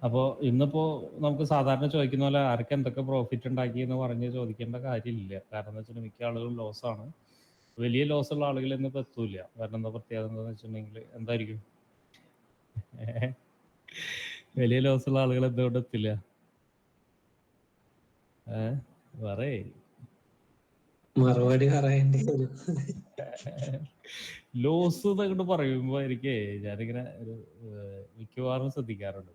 അപ്പോൾ ഇന്നിപ്പോൾ നമുക്ക് സാധാരണ ചോദിക്കുന്ന പോലെ ആർക്ക് എന്തൊക്കെ പ്രോഫിറ്റ് ഉണ്ടാക്കി എന്ന് പറഞ്ഞ് ചോദിക്കേണ്ട കാര്യമില്ല. കാരണം എന്ന് വെച്ചിട്ടുണ്ടെങ്കിൽ മിക്ക ആളുകളും ലോസാണ്. വലിയ ലോസുള്ള ആളുകൾ ഇന്നിപ്പോൾ എത്തൂല. കാരണം എന്താ പ്രത്യേകത എന്താണെന്ന് വെച്ചിട്ടുണ്ടെങ്കിൽ എന്തായിരിക്കും? വലിയ ലോസുള്ള ആളുകൾ എന്തുകൊണ്ട് എത്തില്ല? പറയേ. മറുപടി പറയേണ്ടി വരും. ലോസ് എന്നങ്ങോട്ട് പറയുമ്പോൾ ഞാനിങ്ങനെ ഒരു മിക്കവാറും ശ്രദ്ധിക്കാറുണ്ട്.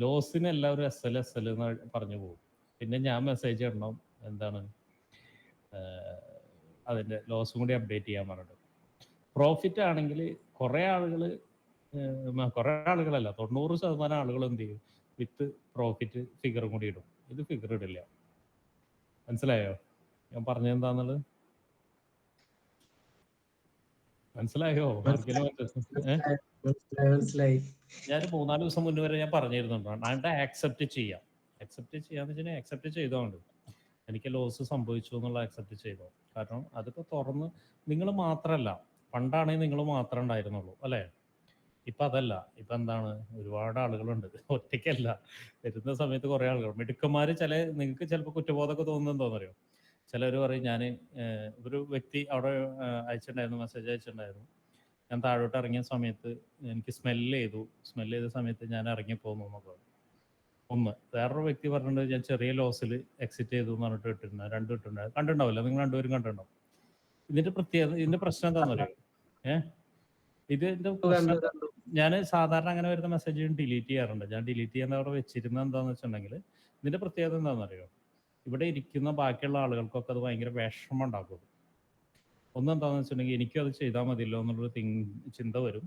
ലോസിന് എല്ലാവരും SL എന്ന് പറഞ്ഞു പോകും. പിന്നെ ഞാൻ മെസ്സേജ് ഇടണം എന്താണ് അതിൻ്റെ ലോസും കൂടി അപ്ഡേറ്റ് ചെയ്യാൻ പറഞ്ഞിട്ട്. പ്രോഫിറ്റ് ആണെങ്കിൽ കുറേ ആളുകളല്ല 90% ആളുകൾ എന്ത് ചെയ്യും, വിത്ത് പ്രോഫിറ്റ് ഫിഗറും കൂടി ഇടും. ഇത് ഫിഗർ ഇടില്ല. മനസ്സിലായോ ഞാൻ പറഞ്ഞെന്താന്നുള്ളത്? മനസ്സിലായോ? മനസ്സിലായി. ഞാൻ 3-4 ദിവസം മുന്നേ വരെ ഞാൻ പറഞ്ഞിരുന്നുണ്ടോ ആക്സെപ്റ്റ് ചെയ്യാന്ന് വെച്ചാൽ ആക്സെപ്റ്റ് ചെയ്തോണ്ട് എനിക്ക് ലോസ് സംഭവിച്ചു എന്നുള്ള ആക്സെപ്റ്റ് ചെയ്തോ. കാരണം അതിപ്പോൾ തുറന്ന് നിങ്ങൾ മാത്രമല്ല, പണ്ടാണെങ്കിൽ നിങ്ങൾ മാത്രമേ ഉണ്ടായിരുന്നുള്ളൂ അല്ലേ? ഇപ്പം അതല്ല. ഇപ്പം എന്താണ്, ഒരുപാട് ആളുകളുണ്ട്. ഒറ്റയ്ക്കല്ല, വരുന്ന സമയത്ത് കുറേ ആളുകൾ മിടുക്കന്മാർ. നിങ്ങൾക്ക് ചിലപ്പോൾ കുറ്റബോധമൊക്കെ തോന്നുന്നുണ്ടോയെന്നറിയോ? ചിലർ പറയും ഞാൻ ഒരു വ്യക്തി അവിടെ അയച്ചിട്ടുണ്ടായിരുന്നു, മെസ്സേജ് അയച്ചിട്ടുണ്ടായിരുന്നു. ഞാൻ താഴോട്ട് ഇറങ്ങിയ സമയത്ത് എനിക്ക് സ്മെല്ല് ചെയ്ത സമയത്ത് ഞാൻ ഇറങ്ങിപ്പോന്നു എന്നൊക്കെ. വേറൊരു വ്യക്തി പറഞ്ഞിട്ടുണ്ട് ഞാൻ ചെറിയ ലോസിൽ എക്സിറ്റ് ചെയ്തു എന്ന് പറഞ്ഞിട്ട് ഇട്ടിട്ടുണ്ട്. 2 ഇട്ടിട്ടുണ്ട്. കണ്ടിട്ടുണ്ടാവില്ല, നിങ്ങൾ 2 പേരും കണ്ടിട്ടുണ്ടാവും. ഇതിന്റെ പ്രശ്നം എന്താണെന്നറിയോ? ഇതിന്റെ പ്രശ്നം ഞാൻ സാധാരണ അങ്ങനെ വരുന്ന മെസ്സേജ് ഡിലീറ്റ് ചെയ്യാറുണ്ട്. ഞാൻ ഡിലീറ്റ് ചെയ്യാൻ അവിടെ വെച്ചിരുന്നത് എന്താണെന്ന് വെച്ചിട്ടുണ്ടെങ്കിൽ ഇതിന്റെ പ്രത്യേകത എന്താണെന്നറിയോ? ഇവിടെ ഇരിക്കുന്ന ബാക്കിയുള്ള ആളുകൾക്കൊക്കെ അത് ഭയങ്കര വിഷമം ഉണ്ടാക്കും. ഒന്നെന്താണെന്ന് വെച്ചിട്ടുണ്ടെങ്കിൽ എനിക്കും അത് ചെയ്താൽ മതിയല്ലോ എന്നുള്ളൊരു ചിന്ത വരും,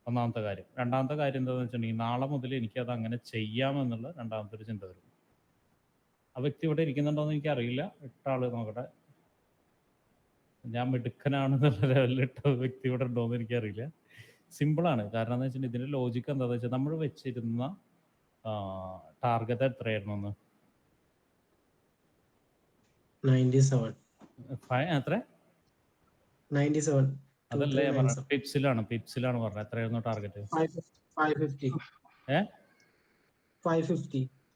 ഒന്നാമത്തെ കാര്യം. രണ്ടാമത്തെ കാര്യം എന്താണെന്ന് വെച്ചിട്ടുണ്ടെങ്കിൽ നാളെ മുതൽ എനിക്കത് അങ്ങനെ ചെയ്യാമെന്നുള്ള രണ്ടാമത്തെ ഒരു ചിന്ത വരും. ആ വ്യക്തി ഇവിടെ ഇരിക്കുന്നുണ്ടോയെന്ന് എനിക്കറിയില്ല. ഇട്ട ആള് നോക്കട്ടെ. ഞാൻ മിടുക്കനാണെന്നുള്ള ലെവലിൽ ഇട്ട വ്യക്തി ഇവിടെ ഉണ്ടോയെന്ന് എനിക്കറിയില്ല. സിമ്പിളാണ്. കാരണം എന്ന് വെച്ചിട്ടുണ്ടെങ്കിൽ ഇതിൻ്റെ ലോജിക്ക് എന്താണെന്ന് വെച്ചാൽ നമ്മൾ വെച്ചിരുന്ന ടാർഗറ്റ് എത്രയായിരുന്നു ഒന്ന്? 97. എത്ര? 97. അതല്ലേ ഞാൻ പറഞ്ഞത്, പിപ്സിലാണ് പറഞ്ഞത്. എത്രയായിരുന്നു ടാർഗറ്റ്? 550.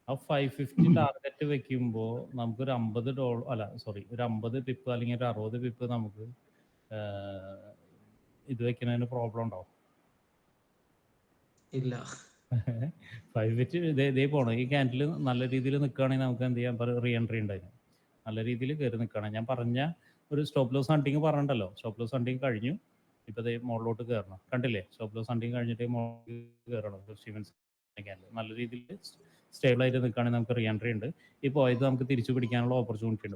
ആ 550 ടാർഗറ്റ് വെക്കുമ്പോൾ നമുക്കൊരു ഒരു 50 പിപ്പ് അല്ലെങ്കിൽ ഒരു 60 പിപ്പ് നമുക്ക് ഇത് വെക്കുന്നതിന് പ്രോബ്ലം ഉണ്ടോ? ഇല്ല. 550 ഇതേ പോകണം. ഈ ക്യാൻഡിൽ നല്ല രീതിയിൽ നിൽക്കുകയാണെങ്കിൽ നമുക്ക് എന്ത് ചെയ്യാൻ റീ എൻട്രി ഉണ്ടായിരുന്നു. നല്ല രീതിയിൽ കയറി നിൽക്കുകയാണ്. ഞാൻ പറഞ്ഞ ഒരു സ്റ്റോപ്പ് ലോസ് ഹണ്ടിങ് പറഞ്ഞിട്ടല്ലോ. സ്റ്റോപ്പ് ലോസ് ഹണ്ടിങ് കഴിഞ്ഞു. ഇപ്പോൾ ഇതേ മുകളിലോട്ട് കയറണം. കണ്ടില്ലേ? സ്റ്റോപ്പ് ലോസ് ഹണ്ടിങ് കഴിഞ്ഞിട്ട് മുകളിൽ കയറണം. സ്റ്റീവൻസ് ക്യാൻഡിൽ നല്ല രീതിയിൽ സ്റ്റേബിളായിട്ട് നിൽക്കുകയാണെങ്കിൽ നമുക്ക് റീ എൻട്രി ഉണ്ട്. ഈ പോയത് നമുക്ക് തിരിച്ചു പിടിക്കാനുള്ള ഓപ്പർച്യൂണിറ്റി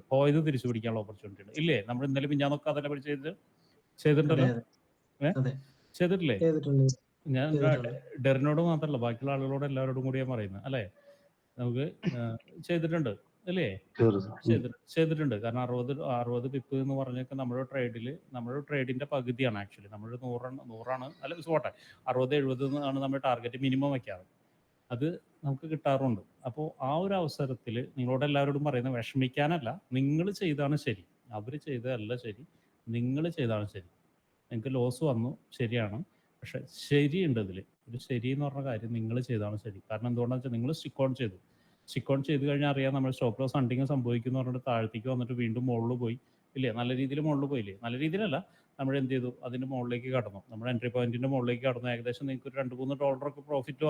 ഉണ്ട്. ഇല്ലേ? നമ്മൾ ഇന്നലെ പിന്നാന്നൊക്കെ അതന്നെ ചെയ്തിട്ടുണ്ടല്ലോ. ചെയ്തിട്ടില്ലേ? ഞാൻ ഡെറിനോട് മാത്രമല്ല ബാക്കിയുള്ള ആളുകളോട് എല്ലാവരോടും കൂടി ഞാൻ പറയുന്നത് അല്ലേ? നമുക്ക് ചെയ്തിട്ടുണ്ട് അല്ലേ? ചെയ്തിട്ടുണ്ട്. കാരണം 60 പിപ്പ് എന്ന് പറഞ്ഞൊക്കെ നമ്മുടെ ട്രേഡിന്റെ പകുതിയാണ് ആക്ച്വലി. നമ്മൾ 100 അല്ല പോട്ടെ, 60-70 ആണ് നമ്മുടെ ടാർഗറ്റ് മിനിമം വയ്ക്കാറ്. അത് നമുക്ക് കിട്ടാറുണ്ട്. അപ്പോൾ ആ ഒരു അവസരത്തിൽ നിങ്ങളോട് എല്ലാവരോടും പറയുന്നത് വിഷമിക്കാനല്ല. നിങ്ങൾ ചെയ്താണ് ശരി, അവർ ചെയ്തതല്ല ശരി, നിങ്ങൾ ചെയ്താണ് ശരി. നിങ്ങൾക്ക് ലോസ് വന്നു, ശരിയാണ്. പക്ഷെ ശരിയുണ്ട് ഇതിൽ. ഒരു ശരി എന്ന് പറഞ്ഞ കാര്യം നിങ്ങൾ ചെയ്താണ് ശരി. കാരണം എന്തുകൊണ്ടാണെന്ന് വെച്ചാൽ നിങ്ങൾ സ്റ്റിക്ക് ഓൺ ചെയ്ത് കഴിഞ്ഞാൽ അറിയാം നമ്മൾ സ്റ്റോപ്പ് ലോസ് ഹണ്ടിങ് സംഭവിക്കുന്നു പറഞ്ഞിട്ട് താഴത്തേക്ക് വന്നിട്ട് വീണ്ടും മുകളിൽ പോയി ഇല്ലേ? നല്ല രീതിയിൽ മുകളിൽ പോയില്ലേ? നല്ല രീതിയിലല്ല, നമ്മൾ എന്ത് ചെയ്തു, അതിൻ്റെ മുകളിലേക്ക് കടന്നു. നമ്മുടെ എൻട്രി പോയിന്റിൻ്റെ മുകളിലേക്ക് കടന്നു. ഏകദേശം നിങ്ങൾക്ക് ഒരു $2-3 പ്രോഫിറ്റ്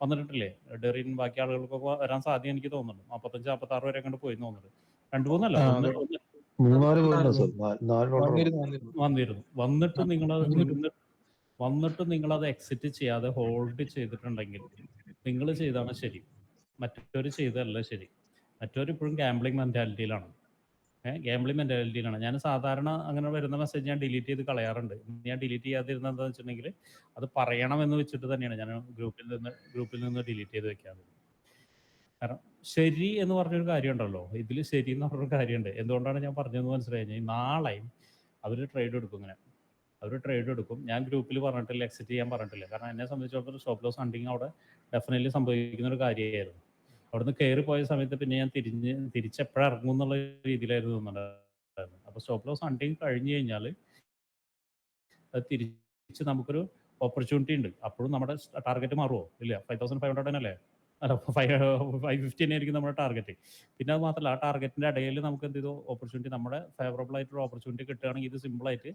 വന്നിട്ടില്ലേ? ഡെറിൻ ബാക്കി ആളുകൾക്കൊക്കെ വരാൻ സാധ്യത എനിക്ക് തോന്നുന്നുണ്ട്. 45-46 വരെ കണ്ട് പോയി തോന്നുന്നുണ്ട്. 2-3 വന്നിരുന്നു. വന്നിട്ട് നിങ്ങളത് എക്സിറ്റ് ചെയ്യാതെ ഹോൾഡ് ചെയ്തിട്ടുണ്ടെങ്കിൽ നിങ്ങൾ ചെയ്താണ് ശരി, മറ്റൊരു ചെയ്തതല്ല ശരി. മറ്റൊരിപ്പോഴും ഗാംബ്ലിംഗ് മെൻറ്റാലിറ്റിയിലാണ്. ഞാൻ സാധാരണ അങ്ങനെ വരുന്ന മെസ്സേജ് ഞാൻ ഡിലീറ്റ് ചെയ്ത് കളയാറുണ്ട്. ഞാൻ ഡിലീറ്റ് ചെയ്യാതിരുന്നത് എന്താണെന്ന് വെച്ചിട്ടുണ്ടെങ്കിൽ അത് പറയണമെന്ന് വെച്ചിട്ട് തന്നെയാണ് ഞാൻ ഗ്രൂപ്പിൽ നിന്ന് ഡിലീറ്റ് ചെയ്ത് വെക്കാറ്. കാരണം ശരി എന്ന് പറഞ്ഞൊരു കാര്യമുണ്ടല്ലോ, ഇതിൽ ശരി എന്ന് പറഞ്ഞൊരു കാര്യമുണ്ട്. എന്തുകൊണ്ടാണ് ഞാൻ പറഞ്ഞതെന്ന് മനസ്സിലായി കഴിഞ്ഞാൽ നാളെയും അവർ ട്രേഡ് എടുക്കും. ഞാൻ ഗ്രൂപ്പിൽ പറഞ്ഞിട്ടില്ല, എക്സിറ്റ് ചെയ്യാൻ പറഞ്ഞിട്ടില്ല. കാരണം എന്നെ സംബന്ധിച്ചിടത്തോളം സ്റ്റോപ്പ് ലോസ് ഹണ്ടിങ് അവിടെ ഡെഫിനറ്റ്ലി സംഭവിക്കുന്ന ഒരു കാര്യമായിരുന്നു. അവിടുന്ന് കയറി പോയ സമയത്ത് പിന്നെ ഞാൻ തിരിച്ചെപ്പോഴും ഇറങ്ങും എന്നുള്ള രീതിയിലായിരുന്നു തോന്നുന്നുണ്ടായിരുന്നു. അപ്പോൾ സ്റ്റോപ്പ് ലോസ് ഹണ്ടിങ് കഴിഞ്ഞ് കഴിഞ്ഞാൽ അത് തിരിച്ച് നമുക്കൊരു ഓപ്പർച്യൂണിറ്റി ഉണ്ട്, അപ്പോഴും നമ്മുടെ ടാർഗറ്റ് മാറുമോ? ഇല്ല. 5500 അല്ലേ? അല്ല, 550 തന്നെയായിരിക്കും നമ്മുടെ ടാർഗറ്റ്. പിന്നെ അത് മാത്രമല്ല, ആ ടാർഗറ്റിന്റെ ഇടയിൽ നമുക്ക് എന്ത് ചെയ്തു ഓപ്പർച്യൂണിറ്റി, നമ്മുടെ ഫേവറബിൾ ആയിട്ടുള്ള ഓപ്പർച്യൂണിറ്റി കിട്ടുകയാണെങ്കിൽ ഇത് സിമ്പിളായിട്ട്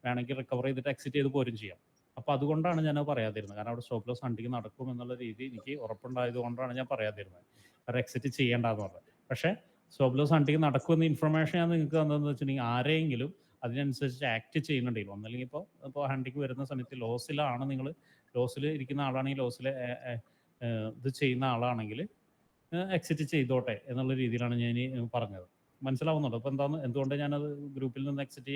വേണമെങ്കിൽ റിക്കവർ ചെയ്തിട്ട് എക്സിറ്റ് ചെയ്ത് പോരും ചെയ്യാം. അപ്പോൾ അതുകൊണ്ടാണ് ഞാൻ പറയാതിരുന്നത്. കാരണം അവിടെ സ്റ്റോപ്പ് ലോസ് ഹണ്ടിങ് നടക്കും എന്നുള്ള രീതി എനിക്ക് ഉറപ്പുണ്ടായത് കൊണ്ടാണ് ഞാൻ പറയാതിരുന്നത്. കാരണം എക്സിറ്റ് ചെയ്യേണ്ടതെന്ന് പറഞ്ഞത്. പക്ഷേ സ്റ്റോപ്പ് ലോസ് ഹണ്ടിങ് നടക്കുമെന്ന ഇൻഫർമേഷൻ ഞാൻ നിങ്ങൾക്ക് തന്നതെന്ന് വെച്ചിട്ടുണ്ടെങ്കിൽ ആരെങ്കിലും അതിനനുസരിച്ച് ആക്ട് ചെയ്യുന്നുണ്ടെങ്കിൽ, ഒന്നല്ലെങ്കിൽ ഇപ്പോൾ ഹണ്ടിങ് വരുന്ന സമയത്ത് ലോസിലാണ്, നിങ്ങൾ ലോസിൽ ഇരിക്കുന്ന ആളാണെങ്കിൽ, ലോസിൽ ഇത് ചെയ്യുന്ന ആളാണെങ്കിൽ എക്സിറ്റ് ചെയ്തോട്ടെ എന്നുള്ള രീതിയിലാണ് ഞാൻ പറഞ്ഞത്. മനസ്സിലാവുന്നുണ്ടോ? അപ്പോൾ എന്തുകൊണ്ട് ഞാനത് ഗ്രൂപ്പിൽ നിന്ന് എക്സിറ്റ്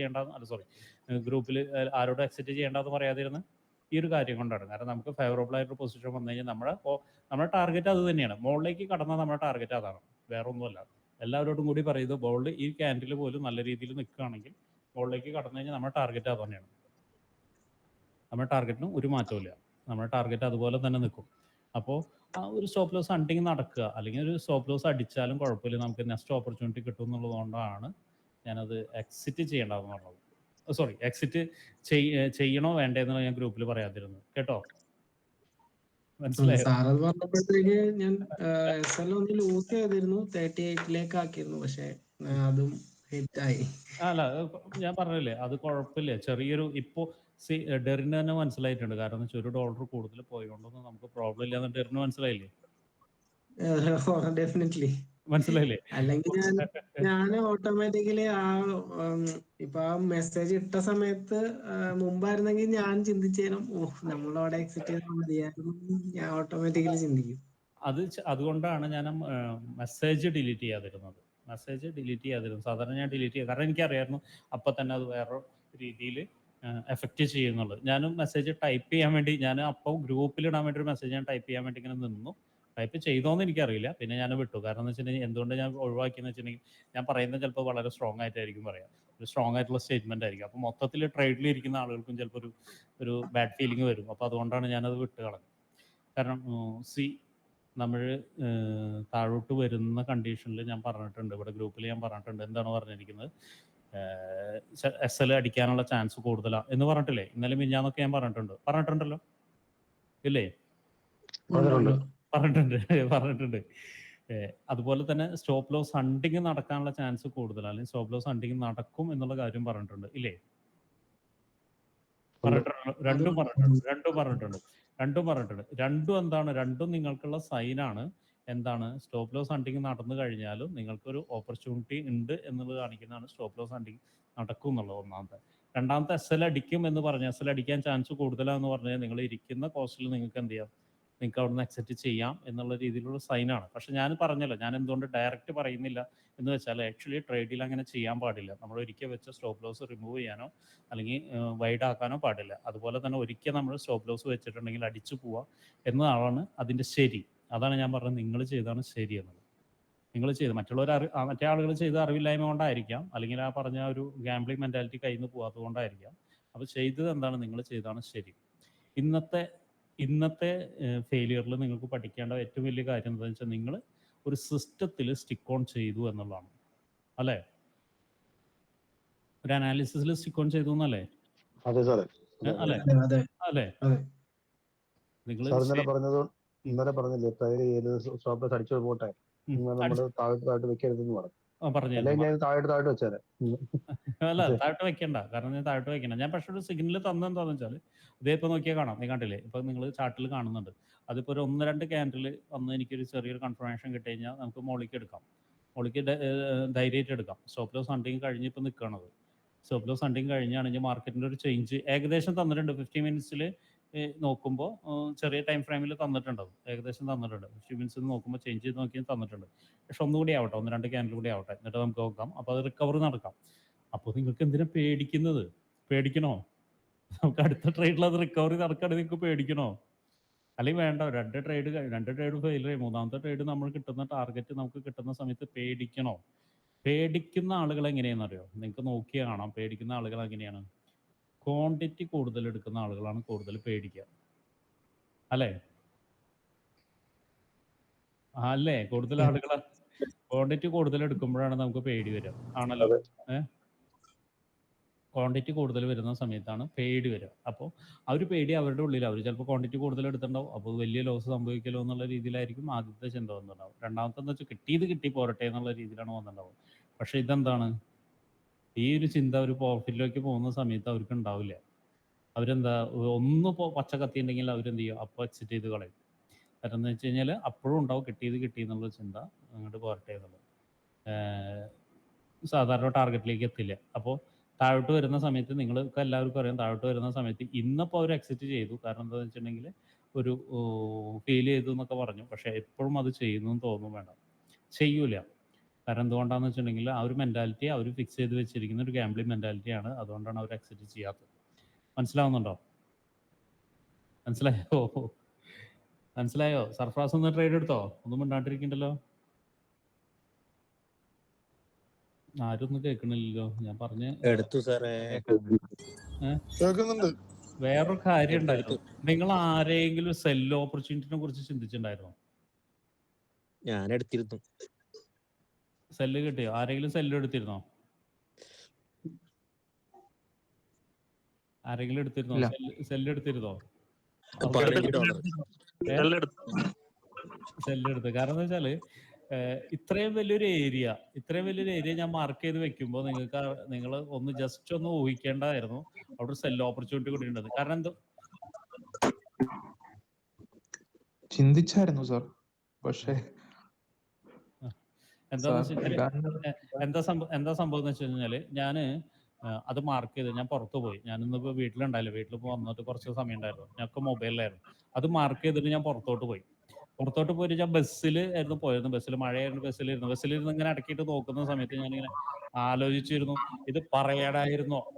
ഗ്രൂപ്പിൽ ആരോടും എക്സിറ്റ് ചെയ്യേണ്ടതെന്ന് പറയാതിരുന്നത് ഈ ഒരു കാര്യം കൊണ്ടാണ്. കാരണം നമുക്ക് ഫേവറബിൾ ആയിട്ടൊരു പൊസിഷൻ വന്നു കഴിഞ്ഞാൽ നമ്മുടെ ടാർഗറ്റ് അത് തന്നെയാണ്. മുകളിലേക്ക് കടന്നാൽ നമ്മുടെ ടാർഗറ്റ് അതാണ്, വേറെ ഒന്നുമല്ല. എല്ലാവരോടും കൂടി പറയുന്നത്, ബോൾഡ് ഈ ക്യാൻഡിൽ പോലും നല്ല രീതിയിൽ നിൽക്കുകയാണെങ്കിൽ മുകളിലേക്ക് കടന്നു കഴിഞ്ഞാൽ നമ്മുടെ ടാർഗറ്റ് അത് തന്നെയാണ്. നമ്മുടെ ടാർഗറ്റിന് ഒരു മാറ്റമില്ല, നമ്മുടെ ടാർഗറ്റ് അതുപോലെ തന്നെ നിൽക്കും. അപ്പോൾ ആ ഒരു സ്റ്റോപ്പ് ലോസ് ഹണ്ടിങ് നടക്കുക, അല്ലെങ്കിൽ ഒരു സ്റ്റോപ്പ് ലോസ് അടിച്ചാലും കുഴപ്പമില്ല, നമുക്ക് നെക്സ്റ്റ് ഓപ്പർച്യൂണിറ്റി കിട്ടും എന്നുള്ളതുകൊണ്ടാണ് ഞാനത് എക്സിറ്റ് ചെയ്യേണ്ടതെന്ന് പറഞ്ഞത്. എക്സിറ്റ് ചെയ്യണോ വേണ്ടതെന്ന് ഞാൻ ഗ്രൂപ്പിൽ പറയാതിരുന്നത്. കേട്ടോ? മനസ്സിലായോ? സാറത് പറഞ്ഞപ്പോഴത്തേക്ക് ഞാൻ SL ഒന്ന് ലൂസ് ചെയ്തിരുന്നു, 38 ആക്കിയിരുന്നു. പക്ഷെ അതും ഹിറ്റായി. അല്ല, ഞാൻ പറഞ്ഞില്ലേ, അത് കുഴപ്പമില്ല. ചെറിയൊരു ഇപ്പോൾ ഡെറിന് തന്നെ മനസ്സിലായിട്ടുണ്ട്. കാരണം $1 കൂടുതൽ പോയതുകൊണ്ടൊന്നും നമുക്ക് പ്രോബ്ലം ഇല്ലാന്ന് ഡെറിന് മനസ്സിലായില്ലേ? ഡെഫിനറ്റ്ലി. മനസ്സിലായില്ലേ? അല്ലെങ്കിൽ ഞാൻ ഓട്ടോമാറ്റിക്കലി ഇപ്പൊ ആ മെസ്സേജ് ഇട്ട സമയത്ത് മുമ്പായിരുന്നെങ്കിൽ ഞാൻ ചിന്തിച്ചേരും, നമ്മളവിടെ എക്സിറ്റ് ചെയ്താൽ മതിയായിരുന്നു, ഞാൻ ഓട്ടോമാറ്റിക്കലി ചിന്തിക്കും. അതുകൊണ്ടാണ് ഞാൻ മെസ്സേജ് ഡിലീറ്റ് ചെയ്യാതിരുന്നത്. സാധാരണ ഞാൻ ഡിലീറ്റ് ചെയ്യും, കാരണം എനിക്കറിയായിരുന്നു അപ്പം തന്നെ അത് വേറെ രീതിയിൽ എഫക്റ്റ് ചെയ്യുന്നുള്ളത്. ഞാനും മെസ്സേജ് ടൈപ്പ് ചെയ്യാൻ വേണ്ടി, ഞാൻ അപ്പോൾ ഗ്രൂപ്പിലിടാൻ വേണ്ടി ഒരു മെസ്സേജ് ഞാൻ ടൈപ്പ് ചെയ്യാൻ വേണ്ടി ഇങ്ങനെ നിന്നു. ടൈപ്പ് ചെയ്തോന്ന് എനിക്കറിയില്ല, പിന്നെ ഞാൻ വിട്ടു. കാരണം എന്ന് വെച്ചിട്ടുണ്ടെങ്കിൽ, എന്തുകൊണ്ട് ഞാൻ ഒഴിവാക്കിയെന്ന് വെച്ചിട്ടുണ്ടെങ്കിൽ, ഞാൻ പറയുന്നത് ചിലപ്പോൾ വളരെ സ്ട്രോങ് ആയിട്ടായിരിക്കും പറയാം, ഒരു സ്ട്രോങ് ആയിട്ടുള്ള സ്റ്റേറ്റ്മെന്റ് ആയിരിക്കും. അപ്പോൾ മൊത്തത്തിൽ ട്രേഡിൽ ഇരിക്കുന്ന ആളുകൾക്കും ചിലപ്പോൾ ഒരു ബാഡ് ഫീലിംഗ് വരും. അപ്പോൾ അതുകൊണ്ടാണ് ഞാനത് വിട്ട് കളഞ്ഞത്. കാരണം നമ്മൾ താഴോട്ട് വരുന്ന കണ്ടീഷനിൽ ഞാൻ പറഞ്ഞിട്ടുണ്ട്, ഇവിടെ ഗ്രൂപ്പിൽ ഞാൻ പറഞ്ഞിട്ടുണ്ട്. എന്താണ് പറഞ്ഞിരിക്കുന്നത്? SL അടിക്കാനുള്ള ചാൻസ് കൂടുതലാണ് എന്ന് പറഞ്ഞിട്ടില്ലേ? ഇന്നലെ മിഞ്ഞാന്നൊക്കെ ഞാൻ പറഞ്ഞിട്ടുണ്ടല്ലോ, ഇല്ലേ? പറഞ്ഞിട്ടുണ്ട്. അതുപോലെ തന്നെ സ്റ്റോപ്പ് ലോസ് ഹണ്ടിങ് നടക്കാനുള്ള ചാൻസ് കൂടുതലാണ്, അല്ലെങ്കിൽ സ്റ്റോപ്പ് ലോസ് ഹണ്ടിങ് നടക്കും എന്നുള്ള കാര്യം പറഞ്ഞിട്ടുണ്ട്, ഇല്ലേ? രണ്ടും പറഞ്ഞിട്ടുണ്ട്. രണ്ടും നിങ്ങൾക്കുള്ള സൈനാണ്. എന്താണ്? സ്റ്റോപ്പ് ലോസ് ഹണ്ടിങ് നടന്നു കഴിഞ്ഞാലും നിങ്ങൾക്കൊരു ഓപ്പർച്യൂണിറ്റി ഉണ്ട് എന്നുള്ളത് കാണിക്കുന്നതാണ് സ്റ്റോപ്പ് ലോസ് ഹണ്ടിങ് നടക്കും എന്നുള്ളത് ഒന്നാമത്തെ. രണ്ടാമത്തെ SL അടിക്കും എന്ന് പറഞ്ഞാൽ, SL അടിക്കാൻ ചാൻസ് കൂടുതലാന്ന് പറഞ്ഞാൽ നിങ്ങൾ ഇരിക്കുന്ന കോസ്റ്റിൽ നിങ്ങൾക്ക് എന്ത് ചെയ്യാം, നിങ്ങൾക്ക് അവിടെ നിന്ന് എക്സിറ്റ് ചെയ്യാം എന്നുള്ള രീതിയിലുള്ള സൈനാണ്. പക്ഷെ ഞാൻ പറഞ്ഞല്ലോ, ഞാൻ എന്തുകൊണ്ട് ഡയറക്റ്റ് പറയുന്നില്ല എന്ന് വെച്ചാൽ, ആക്ച്വലി ട്രേഡിൽ അങ്ങനെ ചെയ്യാൻ പാടില്ല. നമ്മൾ ഒരിക്കൽ വെച്ച സ്റ്റോപ്പ് ലോസ് റിമൂവ് ചെയ്യാനോ അല്ലെങ്കിൽ വൈഡ് ആക്കാനോ പാടില്ല. അതുപോലെ തന്നെ ഒരിക്കൽ നമ്മൾ സ്റ്റോപ്പ് ലോസ് വെച്ചിട്ടുണ്ടെങ്കിൽ അടിച്ചു പോവുക എന്നതാണ് അതിൻ്റെ ശരി. അതാണ് ഞാൻ പറഞ്ഞത്, നിങ്ങൾ ചെയ്താണ് ശരി എന്നുള്ളത്. നിങ്ങൾ ചെയ്ത് മറ്റേ ആളുകൾ ചെയ്ത അറിവില്ലായ്മ കൊണ്ടായിരിക്കാം, അല്ലെങ്കിൽ ആ പറഞ്ഞ ഒരു ഗാംബ്ലിംഗ് മെൻറ്റാലിറ്റി കയ്യിൽ നിന്ന് പോകാത്തത് കൊണ്ടായിരിക്കാം. അപ്പോൾ ചെയ്തത് എന്താണ്? നിങ്ങൾ ചെയ്താണ് ശരി. ഇന്നത്തെ ഫെയിലിയറിൽ നിങ്ങൾക്ക് പഠിക്കേണ്ട ഏറ്റവും വലിയ കാര്യം എന്താണെന്ന് വെച്ചാൽ, നിങ്ങൾ ഒരു സിസ്റ്റത്തിൽ സ്റ്റിക്ക് ഓൺ ചെയ്തു എന്നുള്ളതാണ്, അല്ലേ? ഒരു അനാലിസിസിൽ സ്റ്റിക്ക് ഓൺ ചെയ്തു എന്നല്ലേ? അല്ലേ? നിങ്ങൾ ഇന്നലെ പറഞ്ഞില്ലേ, ട്രയൽ ചെയ്ത് സ്റ്റോപ്പ് ലോസ് അടിച്ചു പോട്ടെ, നമ്മള് താഴോട്ട് വെക്കരുതെന്ന് പറഞ്ഞു. ഞാൻ താഴോട്ട് വെച്ചേരെ. അല്ല, താഴോട്ട് വെക്കണ്ട. കാരണം ഞാൻ താഴോട്ട് വെക്കണ്ട. ഞാൻ പക്ഷെ ഒരു സിഗ്നൽ തന്നെന്താണെന്ന് വെച്ചാൽ, ഇതേ ഇപ്പോൾ നോക്കിയാൽ കാണാം, നീ കണ്ടില്ലേ? ഇപ്പോൾ നിങ്ങൾ ചാർട്ടിൽ കാണുന്നുണ്ട്. അതിപ്പോൾ ഒരു 1-2 ക്യാൻഡിൽ വന്ന് എനിക്കൊരു ചെറിയൊരു കൺഫർമേഷൻ കിട്ടി കഴിഞ്ഞാൽ നമുക്ക് മോളിക്ക് എടുക്കാം, ധൈര്യമായിട്ട് എടുക്കാം. സ്റ്റോപ്പ് ലോസ് ഹണ്ടിങ് കഴിഞ്ഞ് ഇപ്പോൾ നിൽക്കുകയാണത്. സ്റ്റോപ്പ് ലോസ് ഹണ്ടിങ് കഴിഞ്ഞാണെങ്കിൽ മാർക്കറ്റിൻ്റെ ഒരു ചേഞ്ച് ഏകദേശം തന്നിട്ടുണ്ട്. 50 മിനിറ്റ്സിൽ നോക്കുമ്പോൾ ചെറിയ ടൈം ഫ്രെയിമിൽ തന്നിട്ടുണ്ടാവും, ഏകദേശം തന്നിട്ടുണ്ട്. 50 മിനിറ്റ്സിൽ നോക്കുമ്പോൾ ചേഞ്ച് ചെയ്ത് നോക്കിയാൽ തന്നിട്ടുണ്ട്. പക്ഷെ ഒന്നുകൂടി ആവട്ടെ, 1-2 ക്യാൻഡിൽ കൂടി ആവട്ടെ, എന്നിട്ട് നമുക്ക് നോക്കാം. അപ്പോൾ അത് റിക്കവർ നടക്കാം. അപ്പോൾ നിങ്ങൾക്ക് എന്തിനാ പേടിക്കുന്നത്? പേടിക്കണോ? നമുക്ക് അടുത്ത ട്രേഡിൽ അത് റിക്കവറി നടക്കുകയാണെങ്കിൽ നിങ്ങൾക്ക് പേടിക്കണോ? അല്ലെങ്കിൽ വേണ്ട, 2 ട്രേഡ് ഫെയിൽ ആയി, 3ാമത്തെ ട്രേഡ് നമ്മൾ കിട്ടുന്ന ടാർഗറ്റ് നമുക്ക് കിട്ടുന്ന സമയത്ത് പേടിക്കണോ? പേടിക്കുന്ന ആളുകൾ എങ്ങനെയാണെന്നറിയോ? നിങ്ങൾക്ക് നോക്കിയാൽ കാണാം. പേടിക്കുന്ന ആളുകൾ എങ്ങനെയാണ്? ക്വാണ്ടിറ്റി കൂടുതൽ എടുക്കുന്ന ആളുകളാണ് കൂടുതൽ പേടിക്കുക, അല്ലേ? കൂടുതൽ ആളുകൾ ക്വാണ്ടിറ്റി കൂടുതൽ എടുക്കുമ്പോഴാണ് നമുക്ക് പേടി വരിക, ആണല്ലോ? ക്വാണ്ടിറ്റി കൂടുതൽ വരുന്ന സമയത്താണ് പേടി വരിക. അപ്പോൾ ആ ഒരു പേടി അവരുടെ ഉള്ളിൽ, അവർ ചിലപ്പോൾ ക്വാണ്ടിറ്റി കൂടുതൽ എടുത്തിട്ടുണ്ടാവും, അപ്പോൾ വലിയ ലോസ് സംഭവിക്കലോ എന്നുള്ള രീതിയിലായിരിക്കും ആദ്യത്തെ ചിന്ത വന്നിട്ടുണ്ടാവും. രണ്ടാമത്തെന്ന് വെച്ചാൽ കിട്ടി പോരട്ടെ എന്നുള്ള രീതിയിലാണ് വന്നിട്ടുണ്ടാവും. പക്ഷേ ഇതെന്താണ്, ഈ ഒരു ചിന്ത ഒരു പ്രോഫിറ്റിലേക്ക് പോകുന്ന സമയത്ത് അവർക്ക് ഉണ്ടാവില്ല. അവരെന്താ, ഒന്നിപ്പോൾ പച്ച കത്തിയുണ്ടെങ്കിൽ അവരെന്ത് ചെയ്യും, അപ്പോൾ എക്സിറ്റ് ചെയ്ത് കളയും. കാരണം എന്ന് വെച്ച് കഴിഞ്ഞാൽ അപ്പോഴും ഉണ്ടാവും കിട്ടി എന്നുള്ള ചിന്ത, അങ്ങോട്ട് പോരട്ടെ എന്നുള്ളത്. സാധാരണ ടാർഗറ്റിലേക്ക് എത്തില്ല. അപ്പോൾ താഴോട്ട് വരുന്ന സമയത്ത് നിങ്ങൾക്ക് എല്ലാവർക്കും അറിയാം, താഴോട്ട് വരുന്ന സമയത്ത് ഇന്നിപ്പോൾ അവർ എക്സിറ്റ് ചെയ്തു. കാരണം എന്താണെന്ന് വെച്ചിട്ടുണ്ടെങ്കിൽ ഒരു ഫെയിൽ ചെയ്തു എന്നൊക്കെ പറഞ്ഞു. പക്ഷേ എപ്പോഴും അത് ചെയ്യുന്നു എന്ന് തോന്നും വേണ്ട, ചെയ്യൂല. കാരണം എന്തുകൊണ്ടാണെന്ന് വെച്ചിട്ടുണ്ടെങ്കിൽ ആ ഒരു മെൻറ്റാലിറ്റി അവർ ഫിക്സ് ചെയ്ത് വെച്ചിരിക്കുന്ന ഒരു ഗാംബ്ലിംഗ് മെൻറ്റാലിറ്റിയാണ്. അതുകൊണ്ടാണ് അവർ എക്സിറ്റ് ചെയ്യാത്തത്. മനസ്സിലാവുന്നുണ്ടോ? മനസ്സിലായോ? സർഫ്രാസ് ഒന്ന് ട്രേഡ് എടുത്തോ? ഒന്നും മിണ്ടാണ്ടിരിക്കണ്ടല്ലോ. ആരും ഒന്നും കേൾക്കണില്ലല്ലോ ഞാൻ പറഞ്ഞ. എടുത്തു സാറേ. വേറൊരു കാര്യം ഉണ്ടായിരുന്നു. നിങ്ങൾ ആരെങ്കിലും സെൽ ഓപ്പർച്യൂണിറ്റിനെ കുറിച്ച് ചിന്തിച്ചിട്ടുണ്ടായിരുന്നോ? ഞാൻ എടുത്തിരുന്നു. സെല്ല് കിട്ടിയോ? ആരെങ്കിലും സെല്ല് എടുത്തിരുന്നോ? ആരെങ്കിലും എടുത്തിരുന്നോ? സെല്ല് എടുത്തിരുന്നോ? സെല്ല് എടുത്ത്. കാരണം എന്താ വെച്ചാല് ഇത്രയും വലിയൊരു ഏരിയ ഞാൻ മാർക്ക് ചെയ്ത് വെക്കുമ്പോൾ നിങ്ങൾ ഒന്ന് ജസ്റ്റ് ഒന്ന് ഊഹിക്കേണ്ടതായിരുന്നു അവിടെ സെൽ ഓപ്പർച്യൂണിറ്റി കൂടി ഉണ്ടെന്ന്. കാരണം എന്തോ ചിന്തിച്ചായിരുന്നു സാർ. പക്ഷേ എന്താ സംഭവം എന്ന് വെച്ച് കഴിഞ്ഞാല് ഞാന് അത് മാർക്ക് ചെയ്ത് ഞാൻ പുറത്തു പോയി. ഞാനിന്നിപ്പോൾ വീട്ടിലുണ്ടായില്ല. വീട്ടിലിപ്പോൾ വന്നിട്ട് കുറച്ച് സമയം ഉണ്ടായിരുന്നു. ഞങ്ങൾക്ക് മൊബൈലിലായിരുന്നു. അത് മാർക്ക് ചെയ്തിട്ട് ഞാൻ പുറത്തോട്ട് പോയിട്ട് ഞാൻ ബസ്സിലായിരുന്നു പോയിരുന്നു. ബസ്സിൽ മഴയായിരുന്നു. ബസ്സിലിരുന്ന് ഇങ്ങനെ ഇടയ്ക്കിട്ട് നോക്കുന്ന സമയത്ത് ഞാനിങ്ങനെ ആലോചിച്ചിരുന്നു, ഇത്